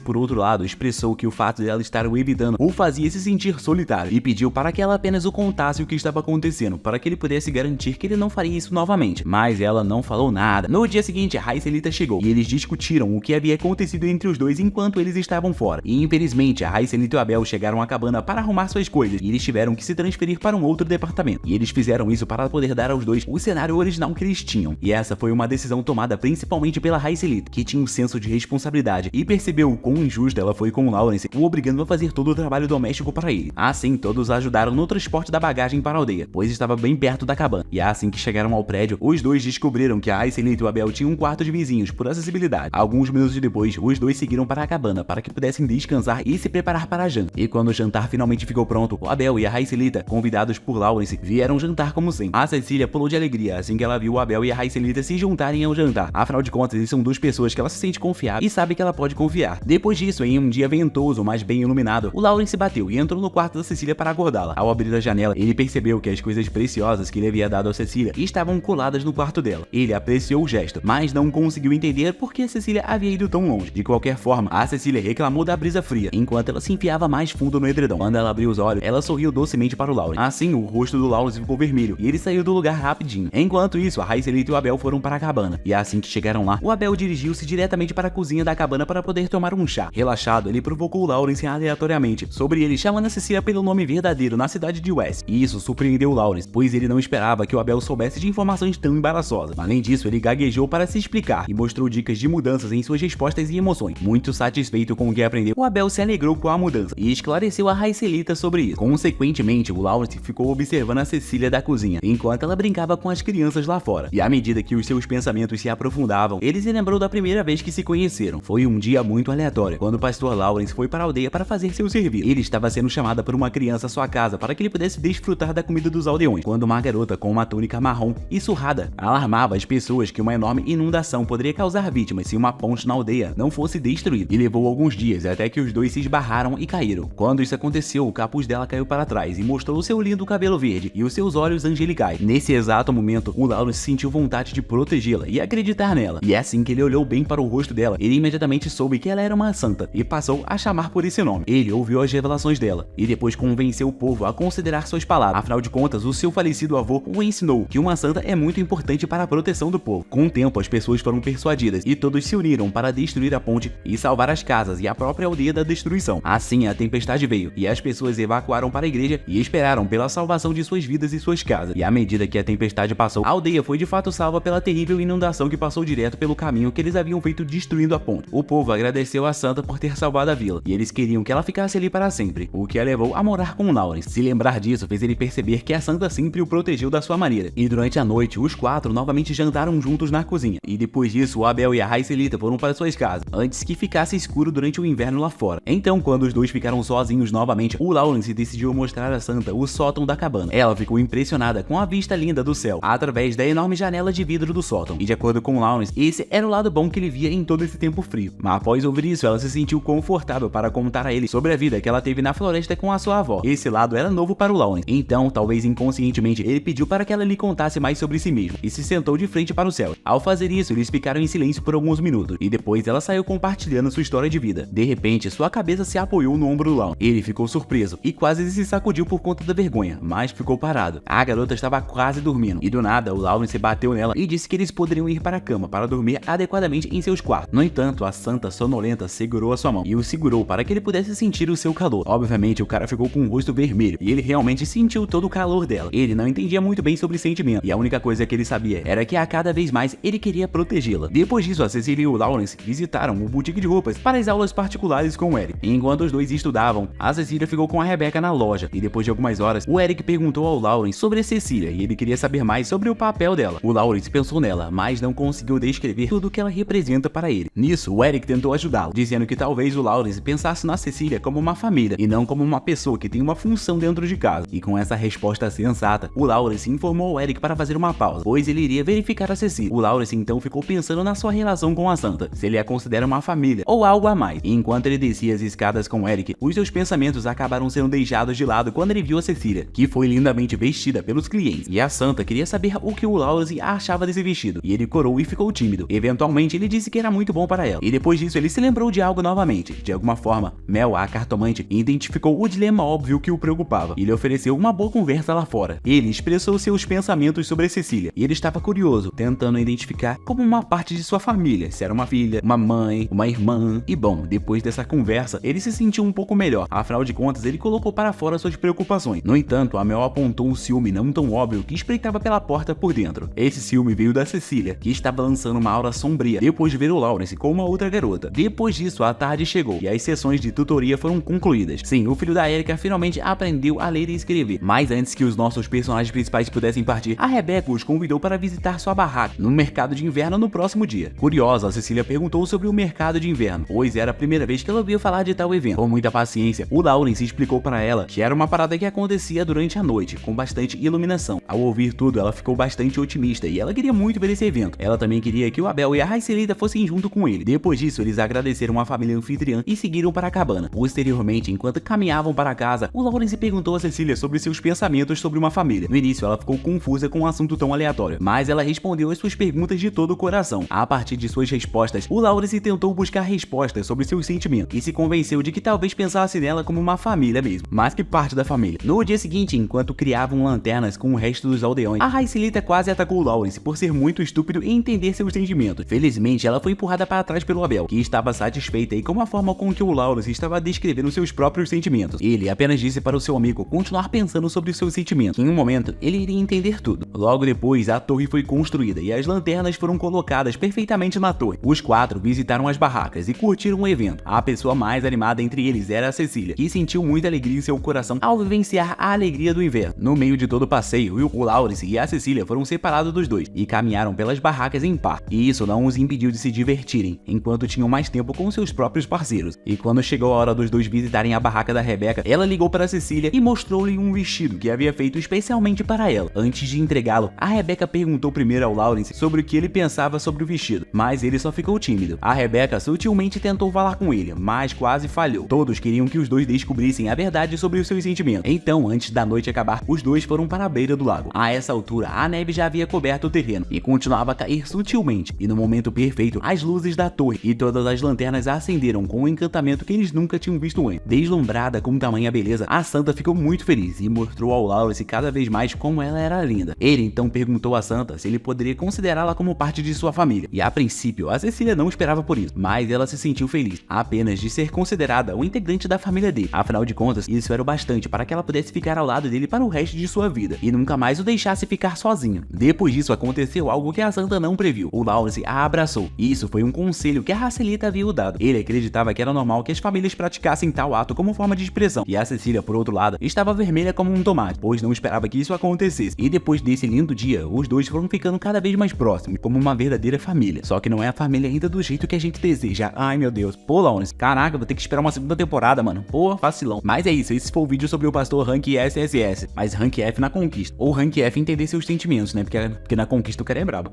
por outro lado, expressou que o fato dela estar o evitando o fazia se sentir solitário, e pediu para que ela apenas o contasse o que estava acontecendo, para que ele pudesse garantir que ele não faria isso novamente, mas ela não falou nada. No dia seguinte, a Raicelita chegou, e eles discutiram o que havia acontecido entre os dois enquanto eles estavam fora, e infelizmente a Raicelita e o Abel chegaram à cabana para arrumar suas coisas, e eles tiveram que se transferir para um outro departamento, e eles fizeram isso para poder dar aos dois o cenário original que eles tinham. E essa foi uma decisão tomada principalmente pela Raicelita, que tinha um senso de responsabilidade e percebeu o quão injusta ela foi com o Lawrence, o obrigando a fazer todo o trabalho doméstico para ele. Assim, todos ajudaram no transporte da bagagem para a aldeia, pois estava bem perto da cabana. E assim que chegaram ao prédio, os dois descobriram que a Raicelita e o Abel tinham um quarto de vizinhos por acessibilidade. Alguns minutos depois, os dois seguiram para a cabana para que pudessem descansar e se preparar para a janta. E quando o jantar finalmente ficou pronto, o Abel e a Raicelita, convidados por Lawrence, vieram jantar como sempre. A Cecília pulou de alegria assim que ela viu o Abel e a Raicelita se juntarem ao jantar. Afinal de contas, eles são duas pessoas que ela se sente confiável e sabe que ela pode confiar. Depois disso, em um dia ventoso, mas bem iluminado, o Lawrence bateu e entrou no quarto da Cecília para acordá-la. Ao abrir a janela, ele percebeu que as coisas preciosas que ele havia dado a Cecília estavam coladas no quarto dela. Ele apreciou o gesto, mas não conseguiu entender por que a Cecília havia ido tão longe. De qualquer forma, a Cecília reclamou da brisa fria, enquanto ela se enfiava mais fundo no edredom. Quando ela abriu os olhos, ela sorriu docemente para o Lawrence. Assim, o rosto do Lawrence ficou vermelho e ele saiu do lugar rapidinho. Enquanto isso, a Raicelita e o Abel foram para a cabana. E assim que chegaram lá, o Abel dirigiu-se diretamente para a cozinha da cabana para poder tomar um chá. Relaxado, ele provocou o Lawrence aleatoriamente sobre ele, chamando a Cecília pelo nome verdadeiro na cidade cidade de West. E isso surpreendeu Lawrence, pois ele não esperava que o Abel soubesse de informações tão embaraçosas. Além disso, ele gaguejou para se explicar e mostrou dicas de mudanças em suas respostas e emoções. Muito satisfeito com o que aprendeu, o Abel se alegrou com a mudança e esclareceu a Raicelita sobre isso. Consequentemente, o Lawrence ficou observando a Cecília da cozinha, enquanto ela brincava com as crianças lá fora. E à medida que os seus pensamentos se aprofundavam, ele se lembrou da primeira vez que se conheceram. Foi um dia muito aleatório, quando o pastor Lawrence foi para a aldeia para fazer seu serviço. Ele estava sendo chamado por uma criança à sua casa para que ele pudesse desfrutar da comida dos aldeões, quando uma garota com uma túnica marrom e surrada alarmava as pessoas que uma enorme inundação poderia causar vítimas se uma ponte na aldeia não fosse destruída. E levou alguns dias até que os dois se esbarraram e caíram. Quando isso aconteceu, o capuz dela caiu para trás e mostrou o seu lindo cabelo verde e os seus olhos angelicais. Nesse exato momento, o Lawrence sentiu vontade de protegê-la e acreditar nela. E é assim que ele olhou bem para o rosto dela, ele imediatamente soube que ela era uma santa e passou a chamar por esse nome. Ele ouviu as revelações dela e depois convenceu o povo a considerar suas palavras. Afinal de contas, o seu falecido avô o ensinou que uma santa é muito importante para a proteção do povo. Com o tempo, as pessoas foram persuadidas e todos se uniram para destruir a ponte e salvar as casas e a própria aldeia da destruição. Assim, a tempestade veio e as pessoas evacuaram para a igreja e esperaram pela salvação de suas vidas e suas casas. E à medida que a tempestade passou, a aldeia foi de fato salva pela terrível inundação que passou direto pelo caminho que eles haviam feito destruindo a ponte. O povo agradeceu a santa por ter salvado a vila e eles queriam que ela ficasse ali para sempre, o que a levou a morar com Lawrence. Se lembrar disso fez ele perceber que a santa sempre o protegeu da sua maneira. E durante a noite, os quatro novamente jantaram juntos na cozinha. E depois disso, o Abel e a Raicelita foram para suas casas, antes que ficasse escuro durante o inverno lá fora. Então, quando os dois ficaram sozinhos novamente, o Lawrence decidiu mostrar à santa o sótão da cabana. Ela ficou impressionada com a vista linda do céu, através da enorme janela de vidro do sótão. E de acordo com Lawrence, esse era o lado bom que ele via em todo esse tempo frio. Mas após ouvir isso, ela se sentiu confortável para contar a ele sobre a vida que ela teve na floresta com a sua avó. Esse lado era novo para o Lawrence. Então, talvez inconscientemente, ele pediu para que ela lhe contasse mais sobre si mesmo e se sentou de frente para o céu. Ao fazer isso, eles ficaram em silêncio por alguns minutos e depois ela saiu compartilhando sua história de vida. De repente, sua cabeça se apoiou no ombro do Lawrence. Ele ficou surpreso e quase se sacudiu por conta da vergonha, mas ficou parado. A garota estava quase dormindo e do nada, o Lawrence bateu nela e disse que eles poderiam ir para a cama para dormir adequadamente em seus quartos. No entanto, a santa sonolenta segurou a sua mão e o segurou para que ele pudesse sentir o seu calor. Obviamente, o cara ficou com o rosto vermelho e ele realmente sentiu todo o calor dela. Ele não entendia muito bem sobre sentimento e a única coisa que ele sabia era que a cada vez mais ele queria protegê-la. Depois disso, a Cecília e o Lawrence visitaram o boutique de roupas para as aulas particulares com o Eric. Enquanto os dois estudavam, a Cecília ficou com a Rebecca na loja e depois de algumas horas, o Eric perguntou ao Lawrence sobre a Cecília e ele queria saber mais sobre o papel dela. O Lawrence pensou nela, mas não conseguiu descrever tudo o que ela representa para ele. Nisso, o Eric tentou ajudá-lo, dizendo que talvez o Lawrence pensasse na Cecília como uma família e não como uma pessoa que tem uma função dentro de casa. E com essa resposta sensata, o Lawrence informou o Eric para fazer uma pausa, pois ele iria verificar a Cecília. O Lawrence então ficou pensando na sua relação com a santa, se ele a considera uma família ou algo a mais. E enquanto ele descia as escadas com o Eric, os seus pensamentos acabaram sendo deixados de lado quando ele viu a Cecília, que foi lindamente vestida pelos clientes. E a santa queria saber o que o Lawrence achava desse vestido, e ele corou e ficou tímido. Eventualmente, ele disse que era muito bom para ela. E depois disso, ele se lembrou de algo novamente. De alguma forma, Mel, a cartomante, identificou o dilema óbvio que o preocupava e lhe ofereceu uma boa conversa lá fora. Ele expressou seus pensamentos sobre Cecília, e ele estava curioso, tentando identificar como uma parte de sua família, se era uma filha, uma mãe, uma irmã. E bom, depois dessa conversa, ele se sentiu um pouco melhor. Afinal de contas, ele colocou para fora suas preocupações. No entanto, a Mel apontou um ciúme não tão óbvio que espreitava pela porta por dentro. Esse ciúme veio da Cecília, que estava lançando uma aura sombria depois de ver o Lawrence com uma outra garota. Depois disso, a tarde chegou e as sessões de tutoria foram concluídas. Sim, o filho da Erika finalmente aprendeu a ler e escrever. Mas antes que os nossos personagens principais pudessem partir, a Rebecca os convidou para visitar sua barraca no mercado de inverno no próximo dia. Curiosa, a Cecília perguntou sobre o mercado de inverno, pois era a primeira vez que ela ouvia falar de tal evento. Com muita paciência, o Lawrence explicou para ela que era uma parada que acontecia durante a noite, com bastante iluminação. Ao ouvir tudo, ela ficou bastante otimista e ela queria muito ver esse evento. Ela também queria que o Abel e a Raicelita fossem junto com ele. Depois disso, eles agradeceram a família anfitriã e seguiram para a cabana. Posteriormente, enquanto caminhavam para casa, o Lawrence perguntou a Cecília sobre seus pensamentos sobre uma família. No início, ela ficou confusa com um assunto tão aleatório, mas ela respondeu as suas perguntas de todo o coração. A partir de suas respostas, o Lawrence tentou buscar respostas sobre seus sentimentos e se convenceu de que talvez pensasse nela como uma família mesmo, mais que parte da família. No dia seguinte, enquanto criavam lanternas com o resto dos aldeões, a Raicelita quase atacou o Lawrence por ser muito estúpido em entender seus sentimentos. Felizmente, ela foi empurrada para trás pelo Abel, que estava satisfeita e com a forma com que o Lawrence estava descrevendo seus próprios sentimentos. Ele apenas disse para o seu amigo tempo continuar pensando sobre os seus sentimentos. Em um momento, ele iria entender tudo. Logo depois, a torre foi construída e as lanternas foram colocadas perfeitamente na torre. Os 4 visitaram as barracas e curtiram o evento. A pessoa mais animada entre eles era a Cecília, que sentiu muita alegria em seu coração ao vivenciar a alegria do inverno. No meio de todo o passeio, o Lawrence e a Cecília foram separados dos dois e caminharam pelas barracas em par. E isso não os impediu de se divertirem, enquanto tinham mais tempo com seus próprios parceiros. E quando chegou a hora dos dois visitarem a barraca da Rebecca, ela ligou para Cecília e mostrou-lhe um vestido que havia feito especialmente para ela. Antes de entregá-lo, a Rebecca perguntou primeiro ao Lawrence sobre o que ele pensava sobre o vestido, mas ele só ficou tímido. A Rebecca sutilmente tentou falar com ele, mas quase falhou. Todos queriam que os dois descobrissem a verdade sobre os seus sentimentos. Então, antes da noite acabar, os dois foram para a beira do lago. A essa altura, a neve já havia coberto o terreno e continuava a cair sutilmente. E no momento perfeito, as luzes da torre e todas as lanternas acenderam com um encantamento que eles nunca tinham visto antes. Deslumbrada com tamanha beleza, a Santa ficou muito feliz e mostrou ao Lawrence cada vez mais como ela era linda. Ele então perguntou a Santa se ele poderia considerá-la como parte de sua família. E a princípio, a Cecília não esperava por isso, mas ela se sentiu feliz apenas de ser considerada um integrante da família dele. Afinal de contas, isso era o bastante para que ela pudesse ficar ao lado dele para o resto de sua vida e nunca mais o deixasse ficar sozinho. Depois disso, aconteceu algo que a Santa não previu. O Lawrence a abraçou. Isso foi um conselho que a Racelita havia o dado. Ele acreditava que era normal que as famílias praticassem tal ato como forma de expressão. E a Cecília, por outro lado, estava vermelha como um tomate, pois não esperava que isso acontecesse. E depois desse lindo dia, os dois foram ficando cada vez mais próximos, como uma verdadeira família. Só que não é a família ainda do jeito que a gente deseja. Ai meu Deus. Pô, Lawrence, caraca, vou ter que esperar uma segunda temporada, mano. Pô, vacilão. Mas é isso, esse foi o vídeo sobre o pastor Rank SSS, mas Rank F na conquista. Ou Rank F entender seus sentimentos, né? Porque na conquista o cara é brabo.